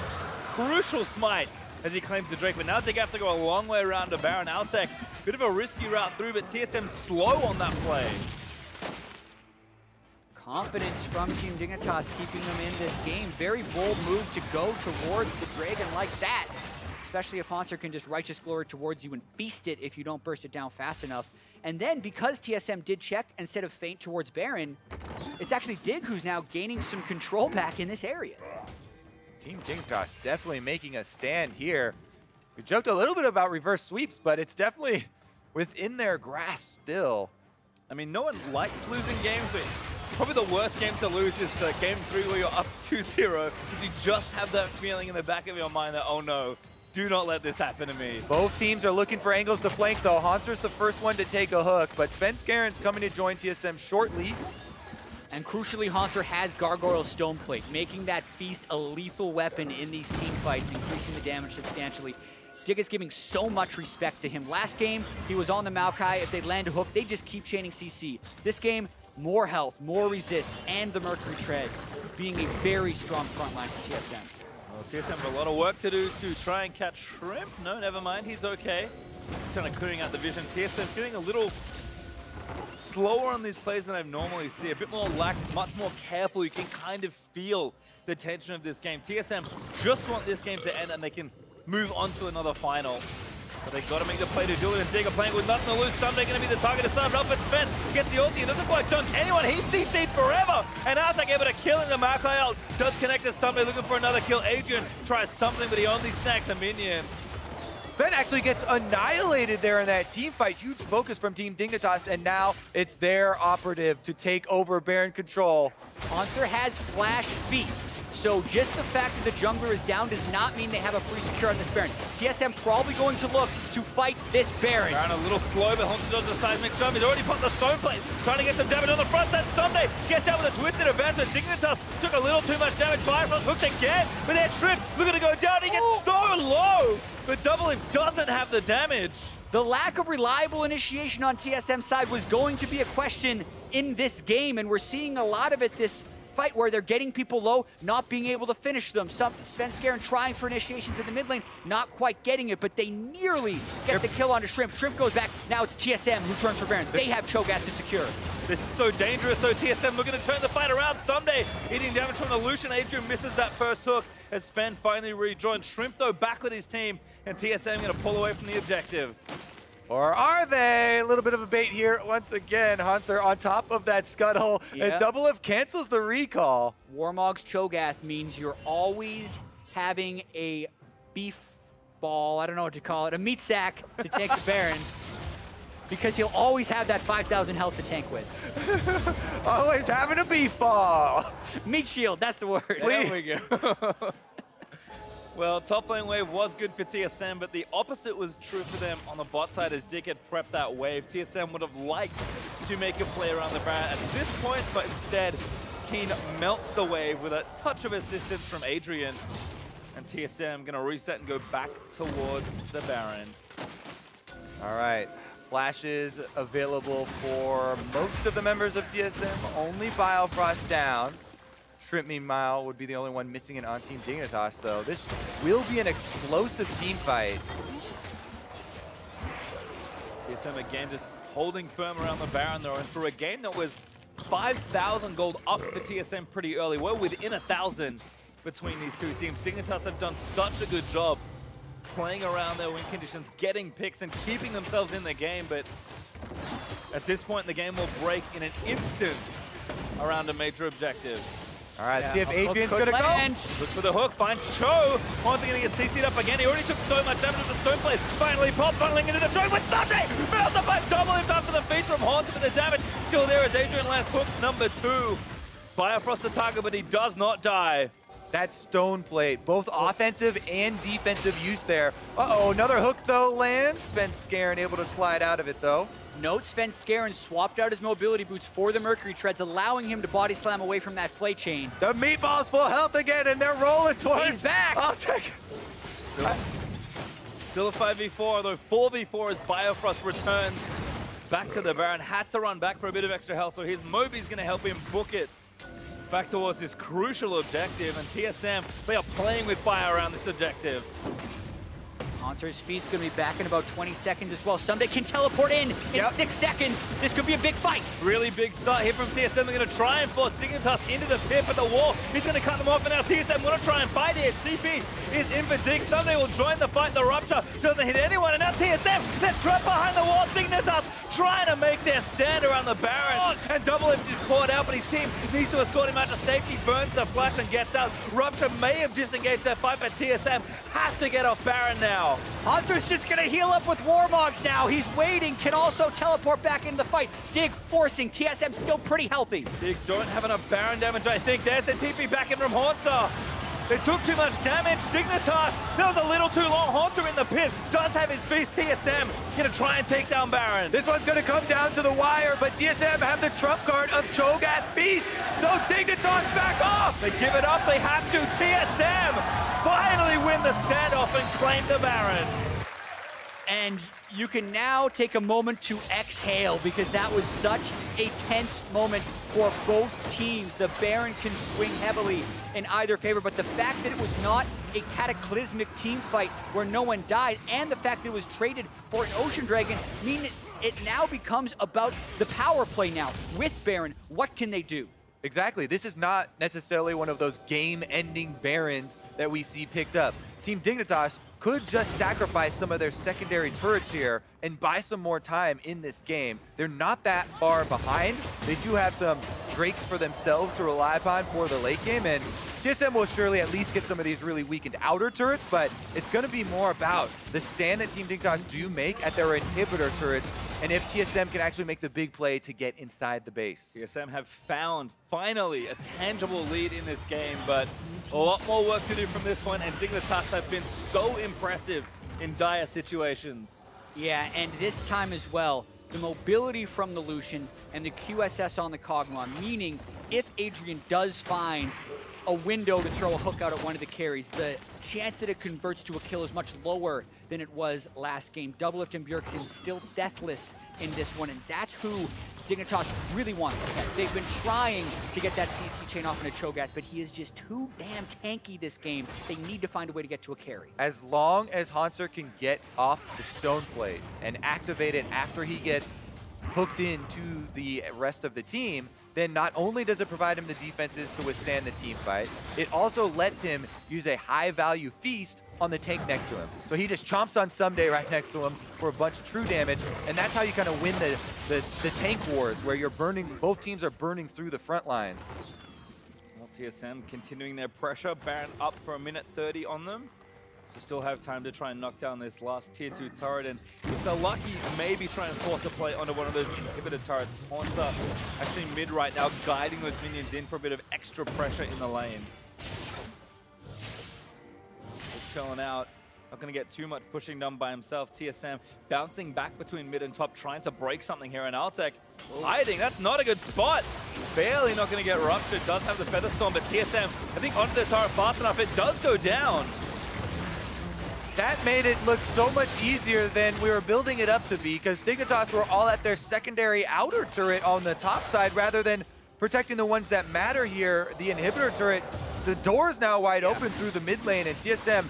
Crucial smite as he claims the Drake, but now they have to go a long way around to Baron. Altec, bit of a risky route through, but TSM slow on that play. Confidence from Team Dignitas keeping them in this game. Very bold move to go towards the Dragon like that. Especially if Hauntzer can just Righteous Glory towards you and feast it if you don't burst it down fast enough. And then, because TSM did check instead of feint towards Baron, it's actually Dig who's now gaining some control back in this area. Team Dignitas definitely making a stand here. We joked a little bit about reverse sweeps, but it's definitely within their grasp still. I mean, no one likes losing games, but probably the worst game to lose is the Game 3 where you're up 2-0, because you just have that feeling in the back of your mind that, oh no, do not let this happen to me. Both teams are looking for angles to flank, though. Hauntzer's the first one to take a hook, but Svenskeren's coming to join TSM shortly. And crucially, Hauntzer has Gargoyle Stoneplate, making that Feast a lethal weapon in these team fights, increasing the damage substantially. Dig is giving so much respect to him. Last game, he was on the Maokai. If they land a hook, they just keep chaining CC. This game, more health, more resist, and the Mercury Treads, being a very strong front line for TSM. Well, TSM have a lot of work to do to try and catch Shrimp. No, never mind, he's okay. Just kind of clearing out the vision. TSM feeling a little slower on these plays than I normally see. A bit more lax, much more careful. You can kind of feel the tension of this game. TSM just want this game to end and they can move on to another final. But they got to make the play to do it, and Dig are playing with nothing to lose. Ssumday going to be the target to start it up, but Sven gets the ulti. It doesn't quite chunk anyone. He's CC'd forever. And Altec able to kill him. The Maokai out does connect to Ssumday, looking for another kill. Adrian tries something, but he only snacks a minion. Sven actually gets annihilated there in that team fight. Huge focus from Team Dignitas, and now it's their operative to take over Baron control. Hauntzer has Flash Feast, so just the fact that the jungler is down does not mean they have a free secure on this Baron. TSM probably going to look to fight this Baron. Baron a little slow, but Hauntzer does the seismic jump. He's already put the stone plate, trying to get some damage on the front side. Ssumday gets out with a twisted advancement. Dignitas took a little too much damage. Biofrost hooked again, but that Shrimp looking to go down. He gets so low, but Doublelift doesn't have the damage. The lack of reliable initiation on TSM's side was going to be a question in this game, and we're seeing a lot of it this fight where they're getting people low, not being able to finish them. Svenskeren trying for initiations in the mid lane, not quite getting it, but they nearly get the kill onto Shrimp. Shrimp goes back. Now it's TSM who turns for Baron. They have Cho'Gath to secure. This is so dangerous, though. TSM looking to turn the fight around. Ssumday eating damage from the Lucian. Adrian misses that first hook as Sven finally rejoins. Shrimp, though, back with his team, and TSM going to pull away from the objective. Or are they? A little bit of a bait here once again. Hauntzer on top of that scuttle, and Doublelift cancels the recall. Warmog's Cho'Gath means you're always having a beef ball, I don't know what to call it, a meat sack to take the Baron, because he'll always have that 5,000 health to tank with. Always having a beef ball. Meat shield, that's the word. There we go. Well, top lane wave was good for TSM, but the opposite was true for them on the bot side as Dig had prepped that wave. TSM would have liked to make a play around the Baron at this point, but instead, Keane melts the wave with a touch of assistance from Adrian. And TSM going to reset and go back towards the Baron. All right, flashes available for most of the members of TSM. Only Biofrost down. Shrimp, meanwhile, would be the only one missing it on Team Dignitas, so this will be an explosive team fight. TSM again just holding firm around the Baron though, and for a game that was 5,000 gold up for TSM pretty early, we're within 1,000 between these two teams. Dignitas have done such a good job playing around their win conditions, getting picks and keeping themselves in the game, but at this point the game will break in an instant around a major objective. All right, see if Adrian's gonna go. Looks for the hook, finds Cho. Hauntzer gonna get CC'd up again. He already took so much damage with the Stoneblade. Finally pop funneling into the joint with Ssumday! Fails to find Doublelift after the feed from Hauntzer, but the damage still there as Adrian lands hook number 2. Biofrost the target, but he does not die. That stone plate, both offensive and defensive use there. Uh-oh, another hook though lands. Svenskeren able to slide out of it though. Note Svenskeren swapped out his mobility boots for the Mercury Treads, allowing him to body slam away from that flay chain. The meatball's full health again, and they're rolling towards. He's back. Altec. Still a 5v4, though 4v4 as Biofrost returns back to the Baron. Had to run back for a bit of extra health, so his Moby's gonna help him book it back towards this crucial objective, and TSM, they are playing with fire around this objective. Hauntzer's feast going to be back in about 20 seconds as well. Ssumday can teleport in 6 seconds. This could be a big fight. Really big start here from TSM. They're going to try and force Dignitas into the pit, but the wall, he's going to cut them off, and now TSM want to try and fight it. CP is in for Dig. Ssumday will join the fight. The Rupture doesn't hit anyone, and now TSM, they're trapped behind the wall. Dignitas trying to make their stand around the Baron, and Doublelift is caught out, but his team needs to escort him out to safety. Burns the flash and gets out. Rupture may have disengaged that fight, but TSM has to get off Baron now. Hauntzer's just gonna heal up with Warmogs now. He's waiting, can also teleport back into the fight. Dig forcing, TSM still pretty healthy. Dig don't have enough Baron damage, I think. There's the TP back in from Hauntzer. They took too much damage. Dignitas, that was a little too long. Hauntzer in the pit, does have his feast. TSM gonna try and take down Baron. This one's gonna come down to the wire, but TSM have the trump card of Cho'Gath Beast, so Dignitas back off! They give it up, they have to. TSM finally win the standoff and claim the Baron. And you can now take a moment to exhale because that was such a tense moment for both teams. The Baron can swing heavily in either favor, but the fact that it was not a cataclysmic team fight where no one died, and the fact that it was traded for an Ocean Dragon, means it now becomes about the power play now. With Baron, what can they do? Exactly. This is not necessarily one of those game-ending Barons that we see picked up. Team Dignitas could just sacrifice some of their secondary turrets here and buy some more time in this game. They're not that far behind. They do have some Drakes for themselves to rely upon for the late game, and TSM will surely at least get some of these really weakened outer turrets, but it's going to be more about the stand that Team Dignitas do make at their inhibitor turrets, and if TSM can actually make the big play to get inside the base. TSM have found, finally, a tangible lead in this game, but a lot more work to do from this point, and Dignitas have been so impressive in dire situations. Yeah, and this time as well, the mobility from the Lucian and the QSS on the Kog'Maw, meaning if Adrian does find a window to throw a hook out at one of the carries, the chance that it converts to a kill is much lower than it was last game. Doublelift and Bjergsen still deathless in this one, and that's who Dignitas really wants to catch. They've been trying to get that CC chain off into Cho'Gath, but he is just too damn tanky this game. They need to find a way to get to a carry. As long as Hauntzer can get off the stone plate and activate it after he gets hooked into the rest of the team, then not only does it provide him the defenses to withstand the team fight, it also lets him use a high-value feast on the tank next to him. So he just chomps on Ssumday right next to him for a bunch of true damage, and that's how you kind of win the tank wars, where you're burning, both teams are burning through the front lines. Well, TSM continuing their pressure. Baron up for 1:30 on them. So still have time to try and knock down this last tier 2 turret, and it's a lucky maybe try and force a play onto one of those inhibitor turrets. Hauntzer actually mid right now, guiding those minions in for a bit of extra pressure in the lane. Just chilling out, not going to get too much pushing done by himself. TSM bouncing back between mid and top, trying to break something here, and Altec hiding. That's not a good spot. Barely not going to get ruptured. Does have the Feather Storm, but TSM, I think onto the turret fast enough, it does go down. that made it look so much easier than we were building it up to be, because Dignitas were all at their secondary outer turret on the top side rather than protecting the ones that matter here, the inhibitor turret. The door is now wide open through the mid lane, and TSM,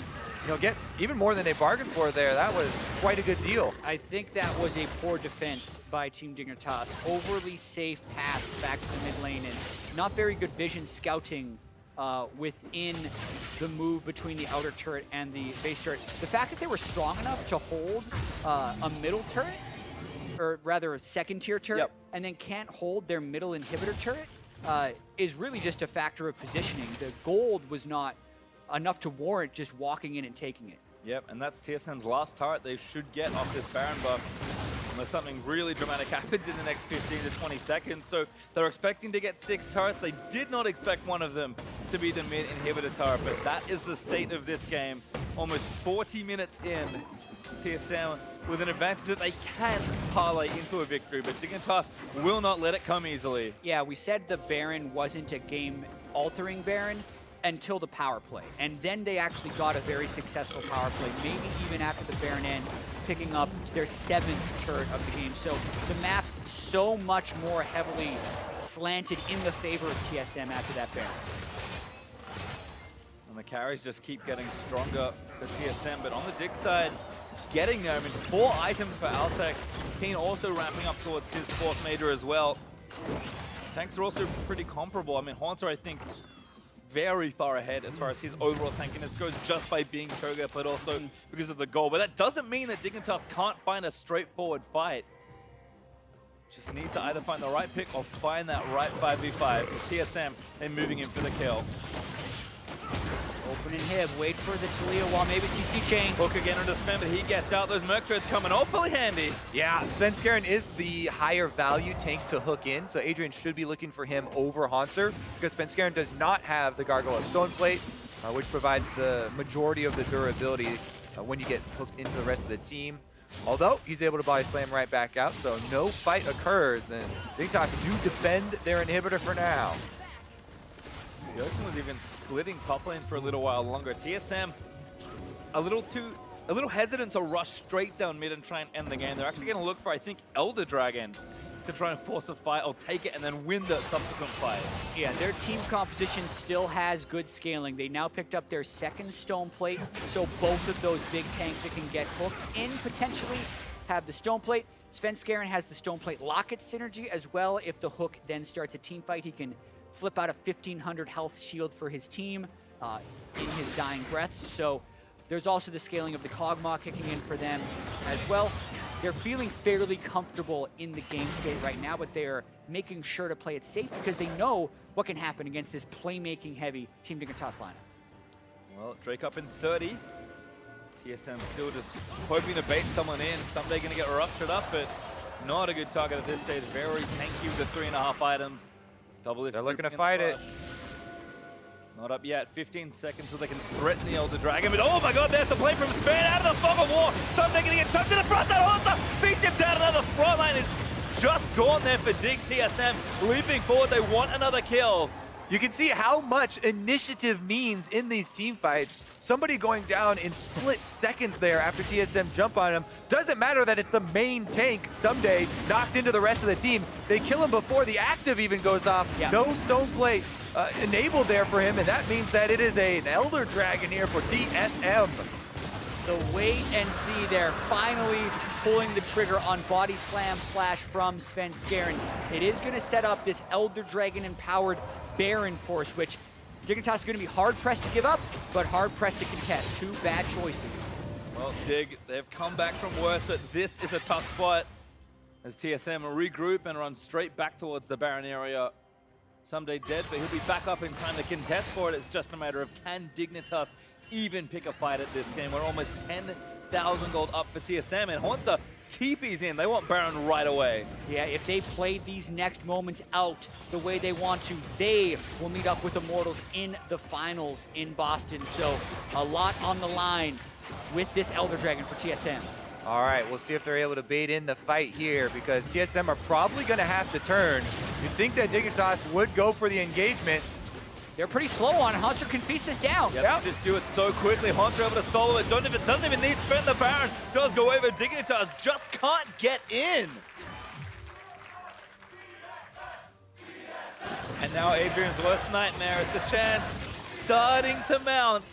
get even more than they bargained for there. That was quite a good deal. I think that was a poor defense by Team Dignitas. Overly safe paths back to the mid lane and not very good vision scouting within the move between the outer turret and the base turret. The fact that they were strong enough to hold a middle turret, or rather a second tier turret, and then can't hold their middle inhibitor turret is really just a factor of positioning. The gold was not enough to warrant just walking in and taking it. Yep, and that's TSM's last turret they should get off this Baron buff, unless something really dramatic happens in the next 15 to 20 seconds. So they're expecting to get 6 turrets. They did not expect one of them to be the mid inhibitor turret, but that is the state of this game. Almost 40 minutes in, TSM with an advantage that they can parlay into a victory, but Dignitas will not let it come easily. Yeah, we said the Baron wasn't a game-altering Baron until the power play, and then they actually got a very successful power play, maybe even after the Baron ends, picking up their 7th turret of the game. So the map so much more heavily slanted in the favor of TSM after that Baron. And the carries just keep getting stronger for TSM, but on the Dig side, getting there. I mean, 4 items for Altec. Keane also ramping up towards his 4th major as well. Tanks are also pretty comparable. I mean, Hauntzer, I think, very far ahead as far as his overall tankiness goes, just by being Cho'Gath, but also because of the goal. But that doesn't mean that Dignitas can't find a straightforward fight. Just need to either find the right pick or find that right 5v5. TSM, they're moving in for the kill. Open inhib, wait for the Taliyah while maybe CC chain. Hook again under Sven, but he gets out. Those Merc Treads coming awfully handy. Yeah, Svenskeren is the higher value tank to hook in, so Adrian should be looking for him over Hauntzer, because Svenskeren does not have the Gargoyle Stone Plate, which provides the majority of the durability when you get hooked into the rest of the team. Although, he's able to body slam right back out, so no fight occurs, and Dignitas do defend their inhibitor for now. Bjergsen was even splitting top lane for a little while longer. TSM a little hesitant to rush straight down mid and try and end the game. They're actually going to look for, I think, Elder Dragon to try and force a fight or take it and then win the subsequent fight. Yeah, their team composition still has good scaling. They now picked up their 2nd Stone Plate, so both of those big tanks that can get hooked in potentially have the Stone Plate. Svenskeren has the Stone Plate Locket synergy as well. If the hook then starts a team fight, he can flip out a 1500 health shield for his team in his dying breaths. So there's also the scaling of the Kog'Maw kicking in for them as well. They're feeling fairly comfortable in the game state right now, but they're making sure to play it safe because they know what can happen against this playmaking heavy Team Dignitas lineup. Well, Drake up in 30. TSM still just hoping to bait someone in. Ssumday going to get ruptured up, but not a good target at this stage. Very tanky with the 3.5 items. Doublelift. They're looking to fight it. Not up yet. 15 seconds so they can threaten the Elder Dragon. But oh my god, there's the play from Sven out of the fog of war. Ssumday going to get chucked to the front. That Hauntzer beats him down. Another front line is just gone there for Dig. TSM leaping forward. They want another kill. You can see how much initiative means in these team fights. Somebody going down in split seconds there after TSM jump on him. Doesn't matter that it's the main tank, Ssumday, knocked into the rest of the team. They kill him before the active even goes off. Yeah. No Stone Plate enabled there for him, and that means that it is an Elder Dragon here for TSM. The wait and see there, finally pulling the trigger on Body Slam Flash from Svenskeren. It is going to set up this Elder Dragon empowered Baron force, which Dignitas is going to be hard-pressed to give up, but hard-pressed to contest. 2 bad choices. Well, Dig, they've come back from worse, but this is a tough spot as TSM regroup and run straight back towards the Baron area. Ssumday dead, but he'll be back up in time to contest for it. It's just a matter of can Dignitas even pick a fight at this game. We're almost 10,000 gold up for TSM, and Hauntzer TP's in. They want Baron right away. Yeah, if they play these next moments out the way they want to, they will meet up with Immortals in the finals in Boston. So a lot on the line with this Elder Dragon for TSM. All right, we'll see if they're able to bait in the fight here, because TSM are probably going to have to turn. You'd think that Dignitas would go for the engagement. They're pretty slow on it. Hauntzer can feast this down. Yep. Just do it so quickly. Hauntzer able to solo it. Doesn't even need to spend the Baron. Does go over. Dignitas just can't get in. And now Adrian's worst nightmare is the chance starting to mount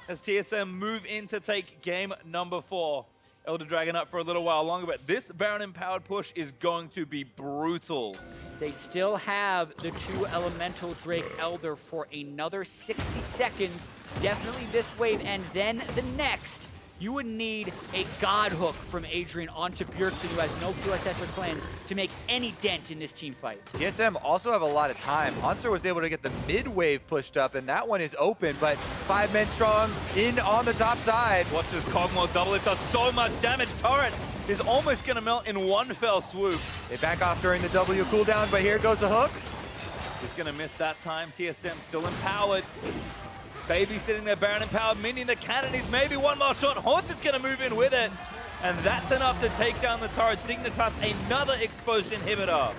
as TSM move in to take game number 4. Elder Dragon up for a little while longer, but this Baron empowered push is going to be brutal. They still have the 2 Elemental Drake Elder for another 60 seconds. Definitely this wave, and then the next. You would need a God Hook from Adrian onto Bjergsen, who has no QSS or cleanse, to make any dent in this team fight. TSM also have a lot of time. Hauntzer was able to get the mid wave pushed up, and that one is open, but 5 men strong in on the top side. Watch this Kog'Maw Doublelift does so much damage. Turret is almost going to melt in one fell swoop. They back off during the W cooldown, but here goes the hook. He's going to miss that time. TSM still empowered. Babysitting their Baron empowered minion. The cannon is maybe one more shot. Haunt's going to move in with it. And that's enough to take down the turret. Dignitas, another exposed inhibitor.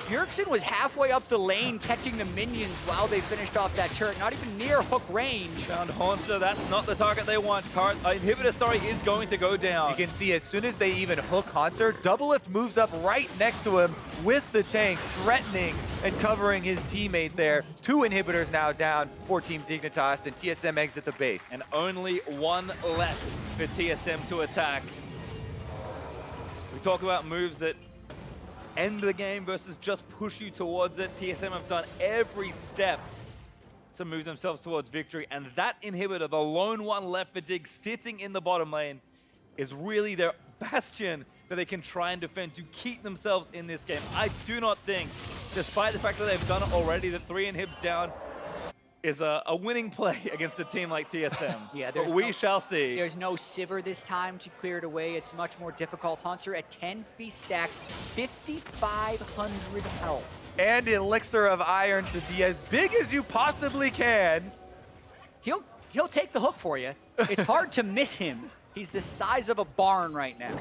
Bjergsen was halfway up the lane catching the minions while they finished off that turret, not even near hook range. Found Hauntzer, that's not the target they want. Inhibitor, sorry, is going to go down. You can see as soon as they even hook Hauntzer, Doublelift moves up right next to him with the tank, threatening and covering his teammate there. 2 inhibitors now down for Team Dignitas, and TSM exit the base. And only 1 left for TSM to attack. We talk about moves that end the game versus just push you towards it. TSM have done every step to move themselves towards victory, and that inhibitor, the lone one left for Dig, sitting in the bottom lane, is really their bastion that they can try and defend to keep themselves in this game. I do not think, despite the fact that they've done it already, that 3 inhibs down is a winning play against a team like TSM. Yeah, but we shall see. There's no Sivir this time to clear it away. It's much more difficult. Hauntzer at 10 feast stacks, 5,500 health. And Elixir of Iron to be as big as you possibly can. He'll take the hook for you. It's hard to miss him. He's the size of a barn right now.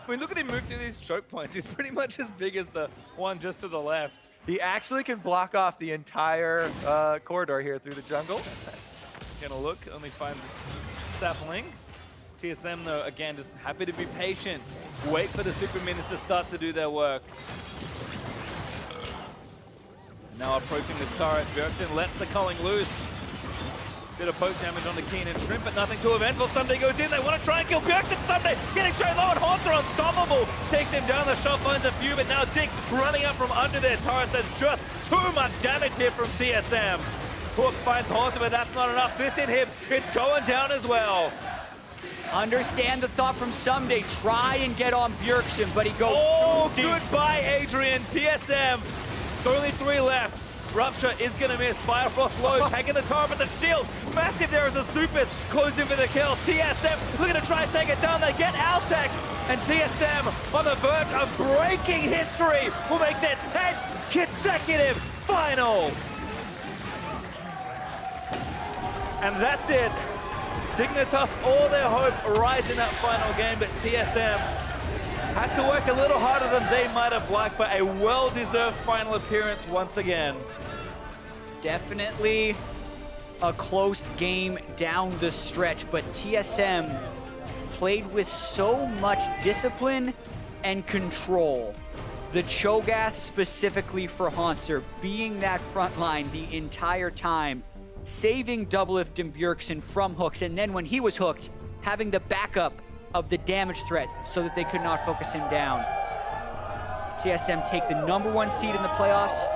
I mean, look at him move through these choke points. He's pretty much as big as the one just to the left. He actually can block off the entire corridor here through the jungle. Gonna look, only finds Sapling. TSM, though, again, just happy to be patient. Wait for the super minions to start to do their work. Now approaching this turret, Bjergsen lets the culling loose. Bit of poke damage on the Keane and Shrimp, but nothing too eventful. Ssumday goes in, they want to try and kill Bjergsen. Ssumday getting straight low, and Hauntzer unstoppable. Takes him down, the shot finds a few, but now Dig running up from under their turret. There's just too much damage here from TSM. Hook finds Hauntzer, but that's not enough. This inhib, it's going down as well. Understand the thought from Ssumday. Try and get on Bjergsen, but he goes deep. Goodbye, Adrian. TSM, only 3 left. Rupture is going to miss. Biofrost low, taking the tower, but the shield massive there as a super close in for the kill. TSM looking to try and take it down. They get Altec, and TSM on the verge of breaking history will make their 10th consecutive final. And that's it. Dignitas, all their hope rides in that final game, but TSM had to work a little harder than they might have liked, but a well-deserved final appearance once again. Definitely a close game down the stretch, but TSM played with so much discipline and control. The Cho'Gath specifically for Hauntzer being that front line the entire time, saving Doublelift and Bjergsen from hooks, and then when he was hooked, having the backup of the damage threat so that they could not focus him down. TSM take the #1 seed in the playoffs,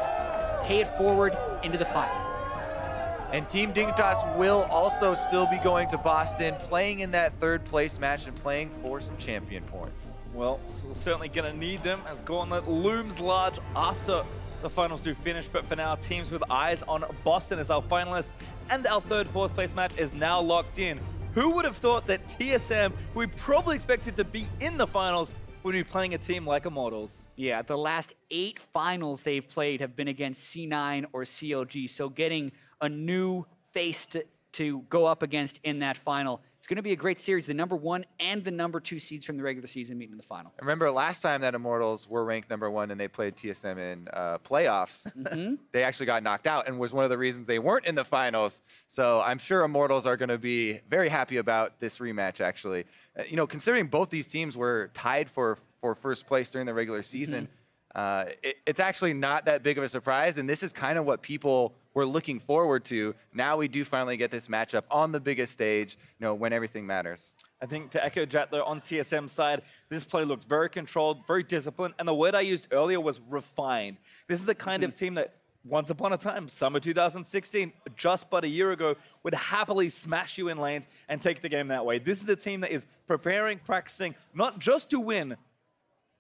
pay it forward into the final. And Team Dignitas will also still be going to Boston, playing in that 3rd place match and playing for some champion points. Well, so we're certainly going to need them as Gauntlet looms large after the finals do finish, but for now, teams with eyes on Boston as our finalists, and our 3rd, 4th place match is now locked in. Who would have thought that TSM, who we probably expected to be in the finals, would be playing a team like Immortals? Yeah, the last 8 finals they've played have been against C9 or CLG, so getting a new face to go up against in that final, it's It's going to be a great series. The #1 and the #2 seeds from the regular season meeting in the final. Remember last time that Immortals were ranked #1 and they played TSM in playoffs, they actually got knocked out and was one of the reasons they weren't in the finals. So I'm sure Immortals are going to be very happy about this rematch, actually. You know, considering both these teams were tied for first place during the regular season, it's actually not that big of a surprise, and this is kind of what people were looking forward to. Now we do finally get this matchup on the biggest stage, you know, when everything matters. I think to echo Jat though, on TSM side, this play looked very controlled, very disciplined, and the word I used earlier was refined. This is the kind of team that once upon a time, summer 2016, just but a year ago, would happily smash you in lanes and take the game that way. This is a team that is preparing, practicing, not just to win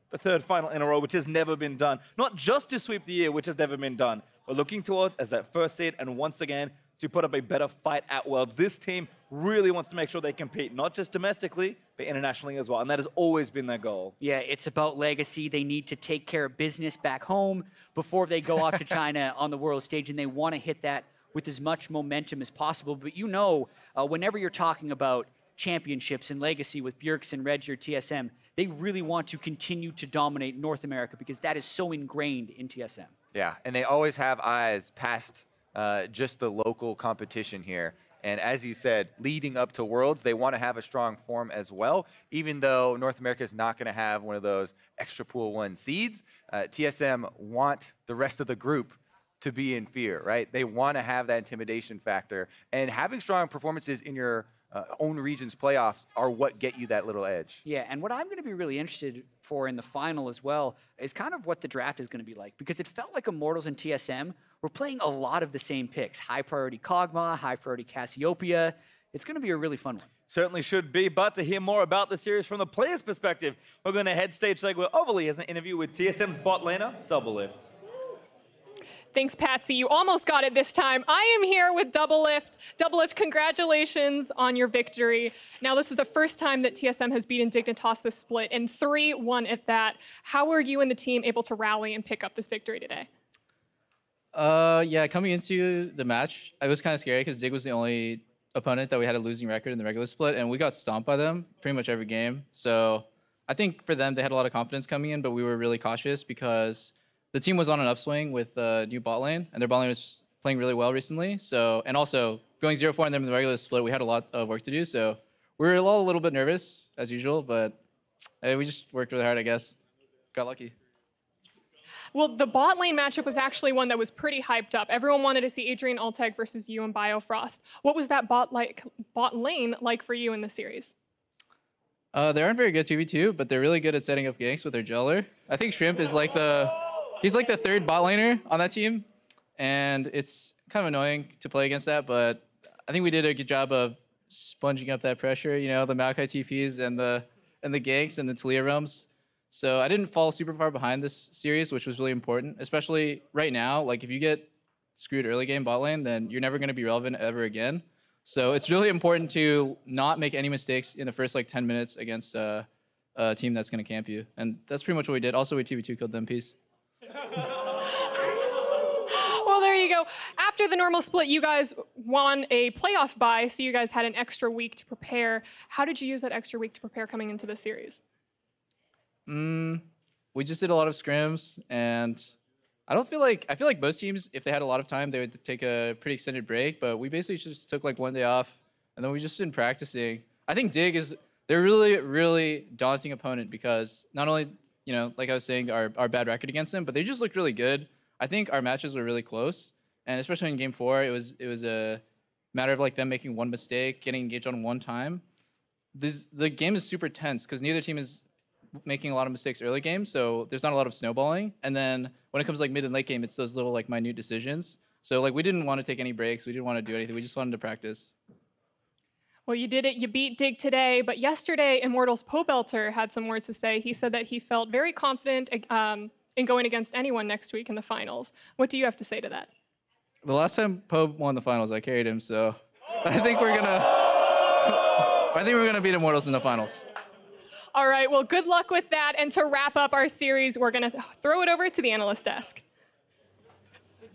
the 3rd final in a row, which has never been done, not just to sweep the year, which has never been done, but looking towards as that 1st seed and once again to put up a better fight at Worlds. This team really wants to make sure they compete, not just domestically, but internationally as well, and that has always been their goal. Yeah, it's about legacy. They need to take care of business back home before they go off to China on the world stage, and they want to hit that with as much momentum as possible. But you know, whenever you're talking about championships and legacy with Bjergsen, Reggie, or TSM, they really want to continue to dominate North America because that is so ingrained in TSM. Yeah, and they always have eyes past just the local competition here. And as you said, leading up to Worlds, they want to have a strong form as well. Even though North America is not going to have one of those extra pool 1 seeds, TSM want the rest of the group to be in fear, right? They want to have that intimidation factor. And having strong performances in your own region's playoffs are what get you that little edge. Yeah, and what I'm going to be really interested for in the final as well is kind of what the draft is going to be like, because it felt like Immortals and TSM were playing a lot of the same picks. High priority Kog'Maw, high priority Cassiopeia. It's going to be a really fun one. Certainly should be, but to hear more about the series from the player's perspective, we're going to head stage like we're overly as an interview with TSM's bot laner, Doublelift. Thanks, Patsy. You almost got it this time. I am here with Doublelift. Doublelift, congratulations on your victory. Now, this is the first time that TSM has beaten Dignitas this split, and 3-1 at that. How were you and the team able to rally and pick up this victory today? Yeah, coming into the match, I was kind of scary because Dig was the only opponent that we had a losing record in the regular split, and we got stomped by them pretty much every game. So I think for them, they had a lot of confidence coming in, but we were really cautious because the team was on an upswing with new bot lane, and their bot lane was playing really well recently. So, and also going 0-4 on them in the regular split, we had a lot of work to do. So we were all a little bit nervous as usual, but we just worked really hard, I guess. Got lucky. Well, the bot lane matchup was actually one that was pretty hyped up. Everyone wanted to see Adrian Altec versus you and Biofrost. What was that bot lane like for you in the series? They aren't very good 2v2, but they're really good at setting up ganks with their Jeller. I think Shrimp is like he's like the 3rd bot laner on that team, and it's kind of annoying to play against that, but I think we did a good job of sponging up that pressure, you know, the Maokai TPs and the ganks and the Taliyah realms. So I didn't fall super far behind this series, which was really important, especially right now. Like if you get screwed early game bot lane, then you're never going to be relevant ever again. So it's really important to not make any mistakes in the first like 10 minutes against a team that's going to camp you. And that's pretty much what we did. Also, we 2v2 killed them. Peace. Well, there you go. After the normal split, you guys won a playoff bye, so you guys had an extra week to prepare. How did you use that extra week to prepare coming into the series? We just did a lot of scrims, and I feel like most teams, if they had a lot of time, they would take a pretty extended break, but we basically just took like 1 day off, and then we just been practicing. I think Dig they're really, really daunting opponent because not only, you know, like I was saying, our bad record against them, but they just looked really good. I think our matches were really close, and especially in game 4, it was a matter of like them making one mistake, getting engaged on one time. The game is super tense because neither team is making a lot of mistakes early game, so there's not a lot of snowballing. And then when it comes to like mid and late game, it's those little like minute decisions. So like we didn't want to take any breaks, we didn't want to do anything, we just wanted to practice. Well, you did it. You beat Dig today, but yesterday, Immortals Pobelter had some words to say. He said that he felt very confident in going against anyone next week in the finals. What do you have to say to that? The last time Pobe won the finals, I carried him, so I think we're gonna beat Immortals in the finals. All right, well, good luck with that. And to wrap up our series, we're gonna throw it over to the analyst desk.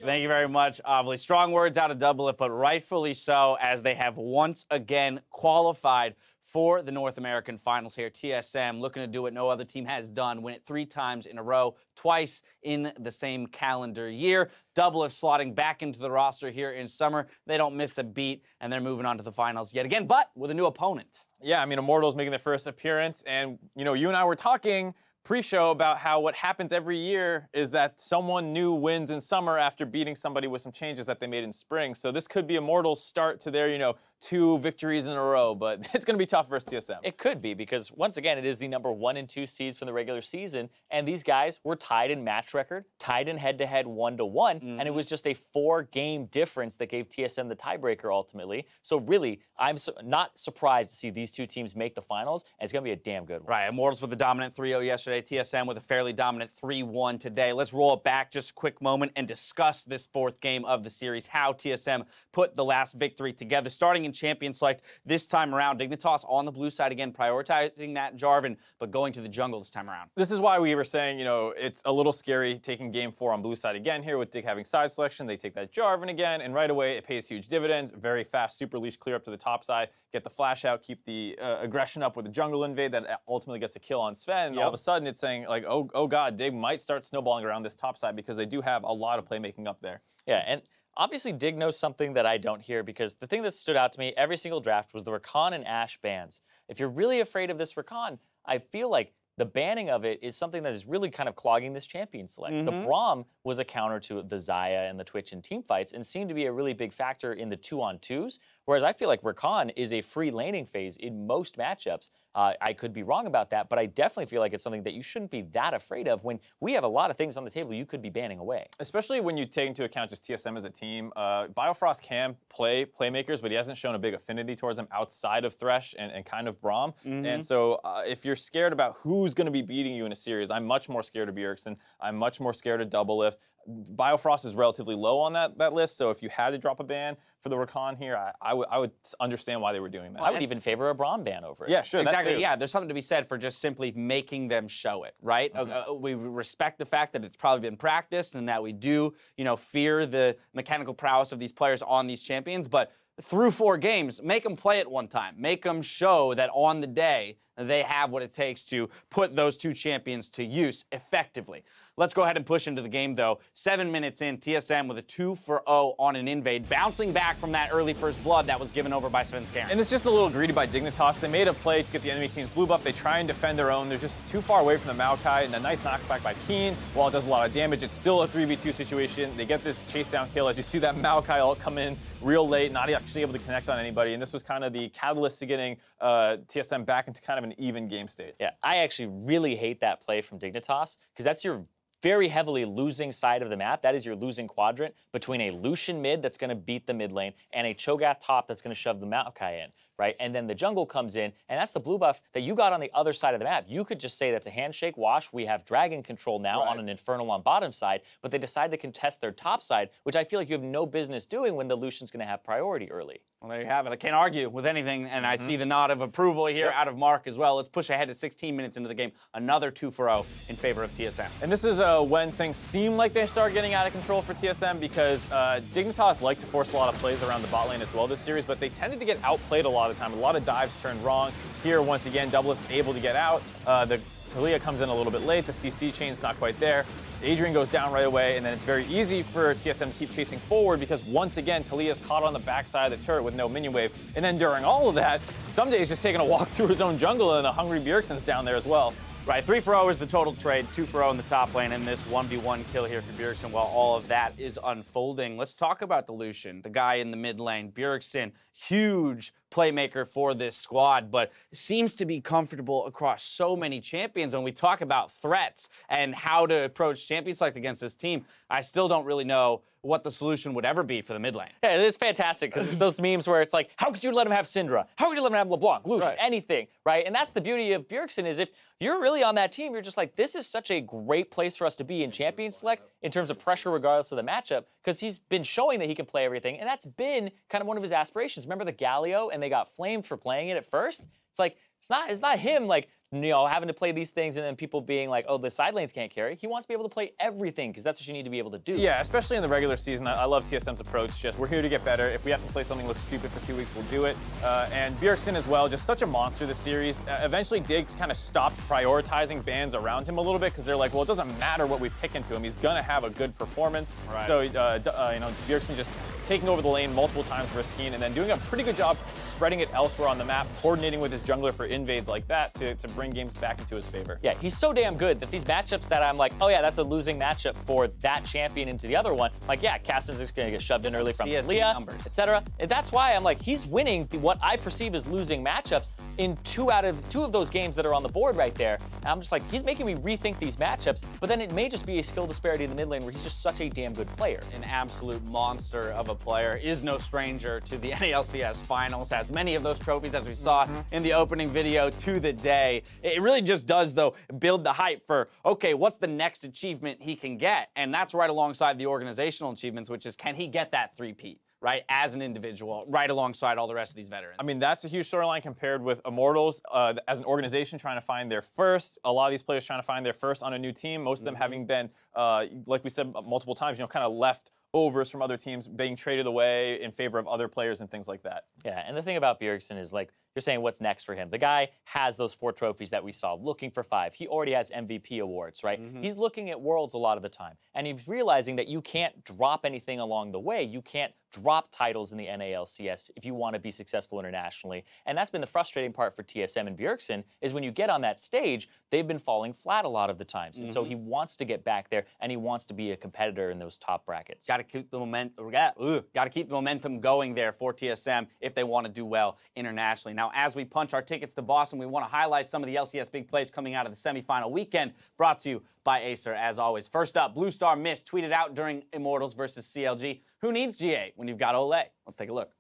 Thank you very much, Avli. Strong words out of Doublelift, but rightfully so, as they have once again qualified for the North American Finals here. TSM looking to do what no other team has done, win it 3 times in a row, twice in the same calendar year. Doublelift slotting back into the roster here in summer. They don't miss a beat, and they're moving on to the finals yet again, but with a new opponent. Yeah, I mean, Immortals making their first appearance, and, you know, you and I were talking pre-show about how what happens every year is that someone new wins in summer after beating somebody with some changes that they made in spring. So this could be Immortals' start to their, you know, 2 victories in a row, but it's going to be tough versus TSM. It could be, because once again, it is the number 1 and 2 seeds from the regular season, and these guys were tied in match record, tied in head-to-head 1-1, and it was just a 4-game difference that gave TSM the tiebreaker ultimately. So really, I'm not surprised to see these 2 teams make the finals, and it's going to be a damn good one. Right, Immortals with a dominant 3-0 yesterday, TSM with a fairly dominant 3-1 today. Let's roll it back just a quick moment and discuss this 4th game of the series, how TSM put the last victory together, starting in Champion Select this time around. Dignitas on the blue side again, prioritizing that Jarvan, but going to the jungle this time around. This is why we were saying, you know, it's a little scary taking game 4 on blue side again here with Dig having side selection. They take that Jarvan again, and right away it pays huge dividends. Very fast super leash clear up to the top side, get the flash out, keep the aggression up with the jungle invade that ultimately gets a kill on Sven. And all of a sudden it's saying, like, oh god, Dig might start snowballing around this top side because they do have a lot of playmaking up there. Yeah, and obviously Dig knows something that I don't hear, because the thing that stood out to me every single draft was the Rakan and Ashe bans. If you're really afraid of this Rakan, I feel like the banning of it is something that is really kind of clogging this champion select. The Braum was a counter to the Xayah and the Twitch and team fights and seemed to be a really big factor in the 2-on-2s, whereas I feel like Rakan is a free laning phase in most matchups. I could be wrong about that, but I definitely feel like it's something that you shouldn't be that afraid of when we have a lot of things on the table you could be banning away. Especially when you take into account just TSM as a team. Biofrost can play playmakers, but he hasn't shown a big affinity towards them outside of Thresh and kind of Braum. And so if you're scared about who's going to be beating you in a series, I'm much more scared of Bjergsen. I'm much more scared of Doublelift. Biofrost is relatively low on that list, so if you had to drop a ban for the Rakan here, I would understand why they were doing that. I would even favor a Braum ban over it. Yeah, sure. Exactly. Yeah, there's something to be said for just simply making them show it, right? We respect the fact that it's probably been practiced and that we do, you know, fear the mechanical prowess of these players on these champions, but through 4 games, make them play it one time. Make them show that on the day they have what it takes to put those 2 champions to use effectively. Let's go ahead and push into the game, though. 7 minutes in, TSM with a 2-0 on an invade, bouncing back from that early first blood that was given over by Svenskeren. And it's just a little greedy by Dignitas. They made a play to get the enemy team's blue buff. They try and defend their own. They're just too far away from the Maokai, and a nice knockback by Keane. While it does a lot of damage, it's still a 3v2 situation. They get this chase down kill as you see that Maokai ult come in real late, not actually able to connect on anybody. And this was kind of the catalyst to getting TSM back into kind of an even game state. Yeah, I actually really hate that play from Dignitas, because that's your very heavily losing side of the map. That is your losing quadrant between a Lucian mid that's going to beat the mid lane and a Cho'Gath top that's going to shove the Maokai in, right? And then the jungle comes in, and that's the blue buff that you got on the other side of the map. You could just say that's a handshake wash. We have dragon control now on an Infernal on bottom side, but they decide to contest their top side, which I feel like you have no business doing when the Lucian's going to have priority early. Well, there you have it. I can't argue with anything, and I see the nod of approval here out of Mark as well. Let's push ahead to 16 minutes into the game. Another 2-0 in favor of TSM. And this is when things seem like they start getting out of control for TSM, because Dignitas like to force a lot of plays around the bot lane as well this series, but they tended to get outplayed a lot of the time. A lot of dives turned wrong. Here, once again, Doublelift's able to get out. The Taliyah comes in a little bit late. The CC chain's not quite there. Adrian goes down right away, and then it's very easy for TSM to keep chasing forward because once again, Taliyah's caught on the backside of the turret with no minion wave. And then during all of that, Ssumday is just taking a walk through his own jungle, and a hungry Bjergsen's down there as well. Right, 3-0 is the total trade, 2-0 in the top lane, and this 1v1 kill here for Bjergsen while all of that is unfolding. Let's talk about the Lucian, the guy in the mid lane. Bjergsen, huge playmaker for this squad, but seems to be comfortable across so many champions. When we talk about threats and how to approach champion select against this team, I still don't really know what the solution would ever be for the mid lane. Yeah, it is fantastic because those memes where it's like, how could you let him have Syndra? How could you let him have LeBlanc, Lucian, anything, right? And that's the beauty of Bjergsen is if you're really on that team, you're just like, this is such a great place for us to be in champion select in terms of pressure regardless of the matchup because he's been showing that he can play everything, and that's been kind of one of his aspirations. Remember the Galio, and they got flamed for playing it at first? It's like, it's not him like having to play these things and then people being like, oh, the side lanes can't carry. He wants to be able to play everything because that's what you need to be able to do. Yeah, especially in the regular season. I love TSM's approach. Just we're here to get better. If we have to play something that looks stupid for 2 weeks, we'll do it. And Bjergsen as well, just such a monster this series. Eventually, Diggs kind of stopped prioritizing bans around him a little bit because they're like, well, it doesn't matter what we pick into him. He's gonna have a good performance. Right. So Bjergsen just taking over the lane multiple times versus Keane and then doing a pretty good job spreading it elsewhere on the map, coordinating with his jungler for invades like that to bring games back into his favor. Yeah, he's so damn good that these matchups that I'm like, oh yeah, that's a losing matchup for that champion into the other one. Like, yeah, Caster's just gonna get shoved in early from Taliyah, etc. And that's why I'm like, he's winning what I perceive as losing matchups in two of those games that are on the board right there. And I'm just like, he's making me rethink these matchups, but then it may just be a skill disparity in the mid lane where he's just such a damn good player. An absolute monster of a player, is no stranger to the NALCS finals, has many of those trophies as we saw in the opening video to the day. It really just does, though, build the hype for, okay, what's the next achievement he can get? And that's right alongside the organizational achievements, which is, can he get that 3-peat? Right, as an individual, right alongside all the rest of these veterans. I mean, that's a huge storyline compared with Immortals as an organization trying to find their first. A lot of these players trying to find their first on a new team. Most of them having been, like we said multiple times, kind of left overs from other teams being traded away in favor of other players and things like that. Yeah, and the thing about Bjergsen is, like, you're saying what's next for him. The guy has those 4 trophies that we saw, looking for 5. He already has MVP awards, right? He's looking at Worlds a lot of the time, and he's realizing that you can't drop anything along the way. You can't drop titles in the NALCS if you want to be successful internationally. And that's been the frustrating part for TSM and Bjergsen, is when you get on that stage, they've been falling flat a lot of the times. And so he wants to get back there, and he wants to be a competitor in those top brackets. Got to keep the momentum going there for TSM if they want to do well internationally. Now, as we punch our tickets to Boston, we want to highlight some of the LCS big plays coming out of the semifinal weekend, brought to you by Acer, as always. First up, Blue Star Mist tweeted out during Immortals versus CLG, who needs GA when you've got Olay? Let's take a look.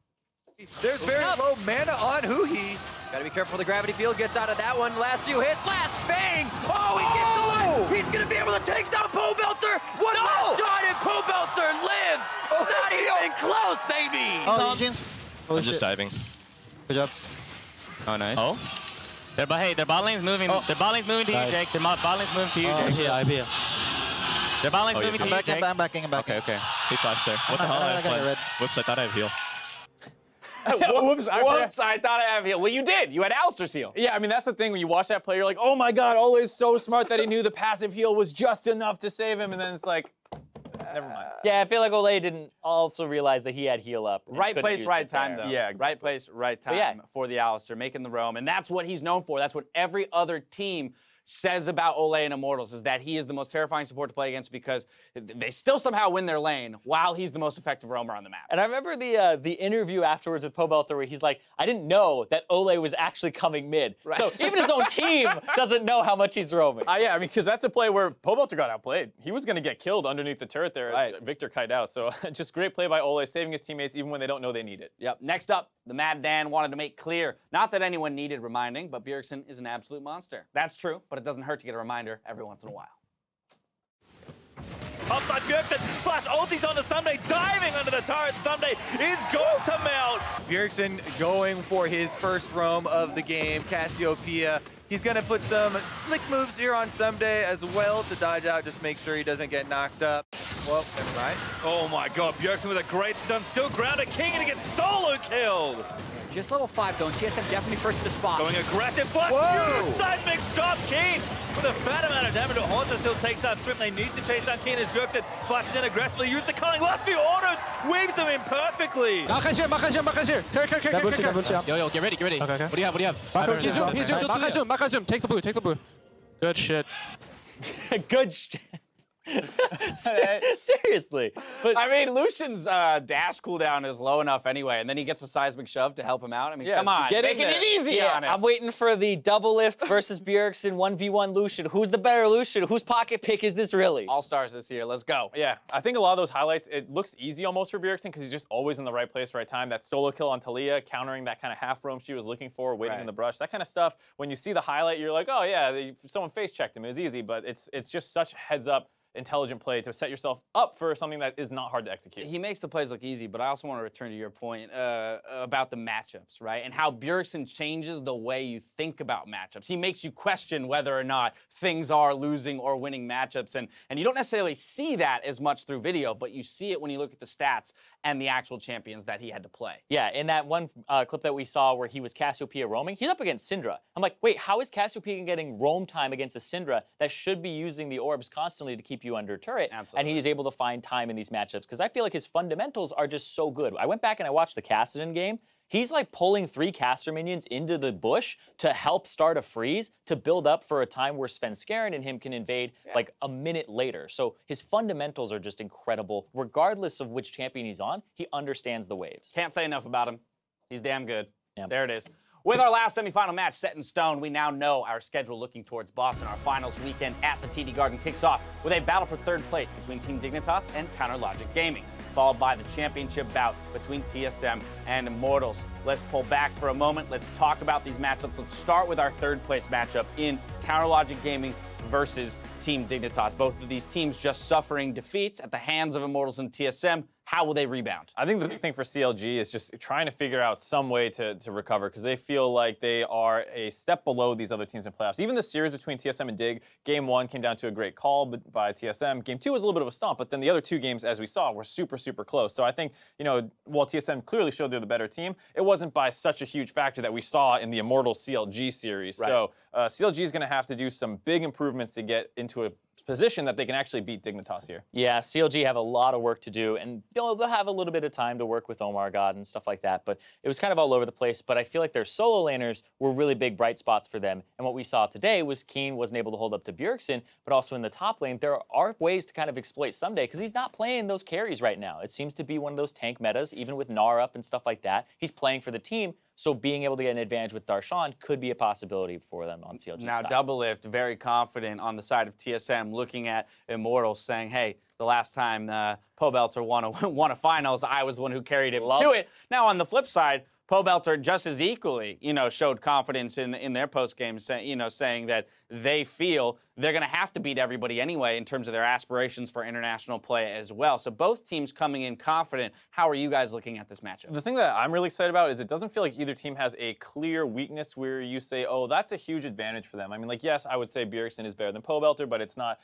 There's very low mana on Huhi. Gotta be careful the gravity field gets out of that one. Last few hits, last Fang! Oh, he gets away! He's gonna be able to take down Pobelter! One last shot and Pobelter lives! Not even close, baby! Oh, I'm just diving. Good job. Oh, nice. Oh? Their bot lane's moving. Their bot lane's moving to you, Jake. Their bot lane's moving to you, Jake. I here. Their bot lane's moving to you, Jake. I'm backing. Okay. He flashed there. What the hell? I got red. Whoops, I thought I had heal. Whoops, I thought I have heal. Well, you did. You had Alistair's heal. Yeah, I mean, that's the thing. When you watch that play, you're like, oh my God, Ole is so smart that he knew the passive heal was just enough to save him. And then it's like, never mind. Yeah, I feel like Ole didn't also realize that he had heal up. Right place, right time, though. Yeah, exactly. Right place, right time for the Alistair, making the roam. And that's what he's known for. That's what every other team says about Ole and Immortals, is that he is the most terrifying support to play against because they still somehow win their lane while he's the most effective roamer on the map. And I remember the interview afterwards with Pobelter where he's like, I didn't know that Ole was actually coming mid. Right. So even his own team doesn't know how much he's roaming. Yeah, I mean, because that's a play where Pobelter got outplayed. He was going to get killed underneath the turret there as Victor kite out. So just great play by Ole, saving his teammates even when they don't know they need it. Yep. Next up, the Mad Dan wanted to make clear, not that anyone needed reminding, but Bjergsen is an absolute monster. That's true, but it doesn't hurt to get a reminder every once in a while. Upside Bjergsen, flash ultis on the Ssumday, diving under the turret. Ssumday is going to melt. Bjergsen going for his first roam of the game. Cassiopeia. He's going to put some slick moves here on Ssumday as well to dodge out, just make sure he doesn't get knocked up. Well, never mind. Oh my God, Bjergsen with a great stun, still grounded. King gonna get solo killed. Just level 5 though, and TSM definitely first to the spot. Going aggressive, flash, huge seismic shot, Keane with a fat amount of damage. Hauntzer still takes out Trip. They need to chase down Keane as Bjergsen flashes in aggressively, uses the cunning, last few autos, weaves them in perfectly. Yo, get ready. Okay. What do you have? He's zoom. Take the blue. Good shit. Good shit. Seriously. But I mean, Lucian's dash cooldown is low enough anyway, and then he gets a seismic shove to help him out. I mean, come on, making it easy on him. I'm waiting for the Doublelift versus Bjergsen 1v1 Lucian. Who's the better Lucian? Whose pocket pick is this really? All stars this year. Let's go. Yeah, I think a lot of those highlights, it looks easy almost for Bjergsen because he's just always in the right place, right time. That solo kill on Taliyah, countering that kind of half roam she was looking for, waiting in the brush. That kind of stuff, when you see the highlight, you're like, oh yeah, someone face checked him. It was easy, but it's just such heads up intelligent play to set yourself up for something that is not hard to execute. He makes the plays look easy, but I also want to return to your point about the matchups, right? And how Bjergsen changes the way you think about matchups. He makes you question whether or not things are losing or winning matchups. And you don't necessarily see that as much through video, but you see it when you look at the stats and the actual champions that he had to play. Yeah, in that one clip that we saw where he was Cassiopeia roaming, he's up against Syndra. I'm like, wait, how is Cassiopeia getting roam time against a Syndra that should be using the orbs constantly to keep you under turret? Absolutely. And he's able to find time in these matchups because I feel like his fundamentals are just so good. I went back and I watched the Kassadin game. He's like pulling 3 caster minions into the bush to help start a freeze to build up for a time where Svenskeren and him can invade like a minute later. So his fundamentals are just incredible. Regardless of which champion he's on, he understands the waves. Can't say enough about him. He's damn good. Yeah. There it is. With our last semifinal match set in stone, we now know our schedule looking towards Boston. Our finals weekend at the TD Garden kicks off with a battle for 3rd place between Team Dignitas and Counterlogic Gaming, followed by the championship bout between TSM and Immortals. Let's pull back for a moment. Let's talk about these matchups. Let's start with our 3rd place matchup in Counterlogic Gaming versus Team Dignitas. Both of these teams just suffering defeats at the hands of Immortals and TSM. How will they rebound? I think the big thing for CLG is just trying to figure out some way to recover because they feel like they are a step below these other teams in playoffs. Even the series between TSM and Dig, Game 1 came down to a great call by TSM. Game 2 was a little bit of a stomp, but then the other 2 games, as we saw, were super, super close. So I think, you know, while TSM clearly showed they're the better team, it wasn't by such a huge factor that we saw in the Immortal CLG series. Right. So CLG is going to have to do some big improvements to get into a position that they can actually beat Dignitas here. Yeah, CLG have a lot of work to do, and they'll have a little bit of time to work with Omar God and stuff like that, but it was kind of all over the place. But I feel like their solo laners were really big bright spots for them, and what we saw today was Keane wasn't able to hold up to Bjergsen, but also in the top lane, there are ways to kind of exploit Ssumday, because he's not playing those carries right now. It seems to be one of those tank metas, even with Gnar up and stuff like that. He's playing for the team, so being able to get an advantage with Darshan could be a possibility for them on CLG Now, side. Doublelift, very confident on the side of TSM, looking at Immortals, saying, hey, the last time Pobelter won a finals, I was the one who carried him to it. Now, on the flip side, Pobelter just as equally, showed confidence in their post-game, saying that they feel they're going to have to beat everybody anyway in terms of their aspirations for international play as well. So both teams coming in confident. How are you guys looking at this matchup? The thing that I'm really excited about is it doesn't feel like either team has a clear weakness where you say, oh, that's a huge advantage for them. I mean, like, yes, I would say Bjergsen is better than Pobelter, but it's not,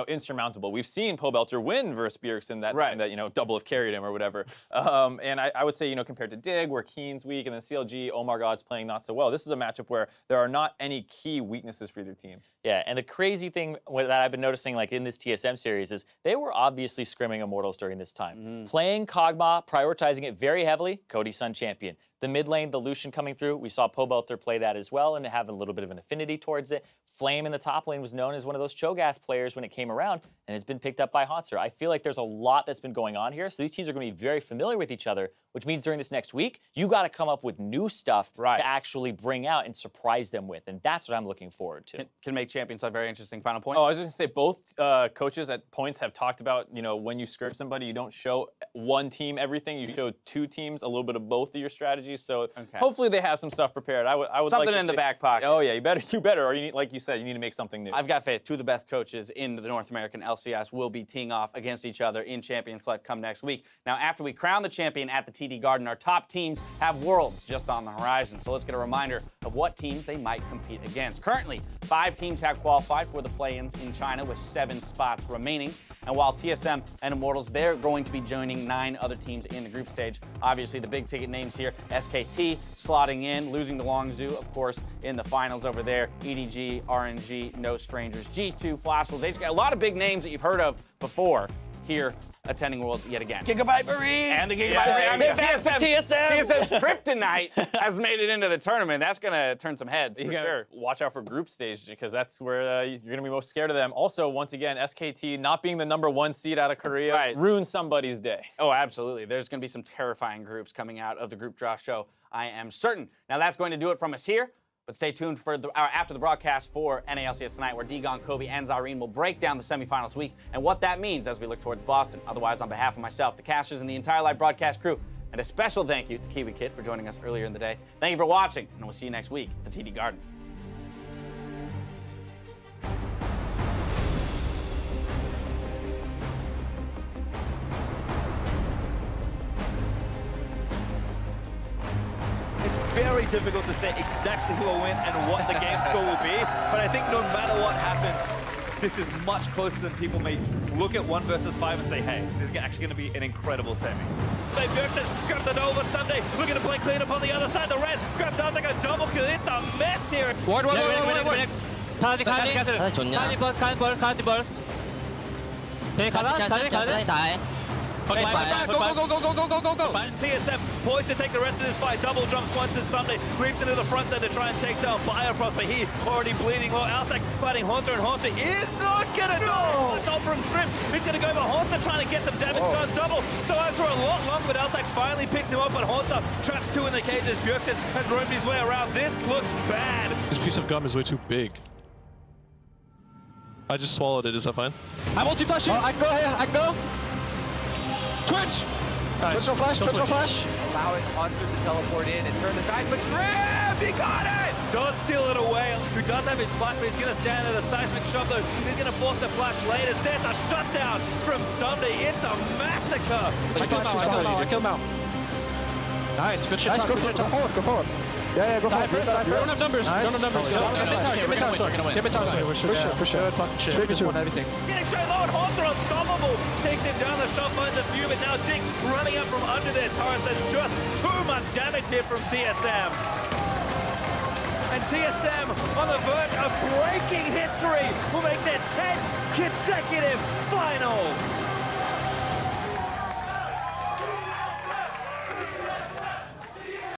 insurmountable. We've seen Pobelter win versus Bjergsen that time that, Doublelift carried him or whatever. And I would say, compared to Dig, where Keane's weak, and then CLG, Omar God's playing not so well. This is a matchup where there are not any key weaknesses for either team. Yeah, and the crazy thing that I've been noticing, like in this TSM series, is they were obviously scrimming Immortals during this time. Playing Kog'Maw, prioritizing it very heavily, Cody Sun champion. The mid lane, the Lucian coming through, we saw Pobelter play that as well and have a little bit of an affinity towards it. Flame in the top lane was known as one of those Cho'Gath players when it came around, and it's been picked up by Hauntzer. I feel like there's a lot that's been going on here, so these teams are going to be very familiar with each other, which means during this next week, you got to come up with new stuff to actually bring out and surprise them with, and that's what I'm looking forward to. Can make champions a very interesting final point. Oh, I was just going to say both coaches at points have talked about, when you script somebody, you don't show one team everything, you show 2 teams, a little bit of both of your strategies, so hopefully they have some stuff prepared. I would something like to in the back pocket. Oh yeah, you better, or you need, like you said, you need to make something new. I've got faith. 2 of the best coaches in the North American LCS will be teeing off against each other in Champion Select come next week. Now, after we crown the champion at the TD Garden, our top teams have Worlds just on the horizon. So let's get a reminder of what teams they might compete against. Currently, 5 teams have qualified for the play-ins in China with 7 spots remaining. And while TSM and Immortals, they're going to be joining 9 other teams in the group stage. Obviously, the big ticket names here, SKT slotting in, losing to Longzhu, of course, in the finals over there. EDG, RNG, No Strangers, G2, Flashwolves, HK, a lot of big names that you've heard of before here attending Worlds yet again. Gigabyte Marines! And the Gigabyte Marines. TSM's Kryptonite has made it into the tournament. That's going to turn some heads, for sure. Watch out for group stage, because that's where you're going to be most scared of them. Also, once again, SKT not being the #1 seed out of Korea ruined somebody's day. Oh, absolutely. There's going to be some terrifying groups coming out of the group draw show, I am certain. Now, that's going to do it from us here. But stay tuned for after the broadcast for NALCS Tonight, where Digon, Kobe, and Zareen will break down the semifinals week and what that means as we look towards Boston. Otherwise, on behalf of myself, the casters, and the entire live broadcast crew, and a special thank you to Kiwi Kid for joining us earlier in the day. Thank you for watching, and we'll see you next week at the TD Garden. very difficult to say exactly who will win and what the game score will be, but I think no matter what happens, this is much closer than people may look at 1 versus 5 and say, hey, this is actually going to be an incredible semi. Bjergsen grabs the Nova, Ssumday looking to play clean up on the other side. The red grabs Altec a double kill. It's a mess here. Ward. Cardi burst. Go. TSM poised to take the rest of this fight. Double jumps once as Ssumday creeps into the front side to try and take down Biofrost, but he already bleeding low. Altec fighting Hauntzer, and Hauntzer is not gonna die. It's all from Shrimp. He's gonna go, but Hauntzer trying to get some damage on double. So after a lot longer, but Altec finally picks him up, but Hauntzer traps 2 in the cages. Bjergsen has roamed his way around. This looks bad. This piece of gum is way too big. I just swallowed it. Is that fine? I'm ulti-flashing. I can go here. I can go. Twitch! Nice. Twitch no flash. Allowing Hauntzer to teleport in and turn the tide, but Shrimp, he got it! Does steal it away. Who does have his flash, but he's going to stand at a seismic shot, though. He's going to force the flash later. There's a shutdown from Ssumday. It's a massacre. I killed Mao. Nice, good shit. Nice, go forward. Yeah, go forward. We don't have numbers. Nice. Give me time. Push it. Fucking shit. Trigger won everything. Getting straight low, and Hauntzer unstoppable. Takes him down, the shot finds a few, but now Dig running up from under their turrets. There's just too much damage here from TSM. And TSM on the verge of breaking history will make their 10th consecutive final.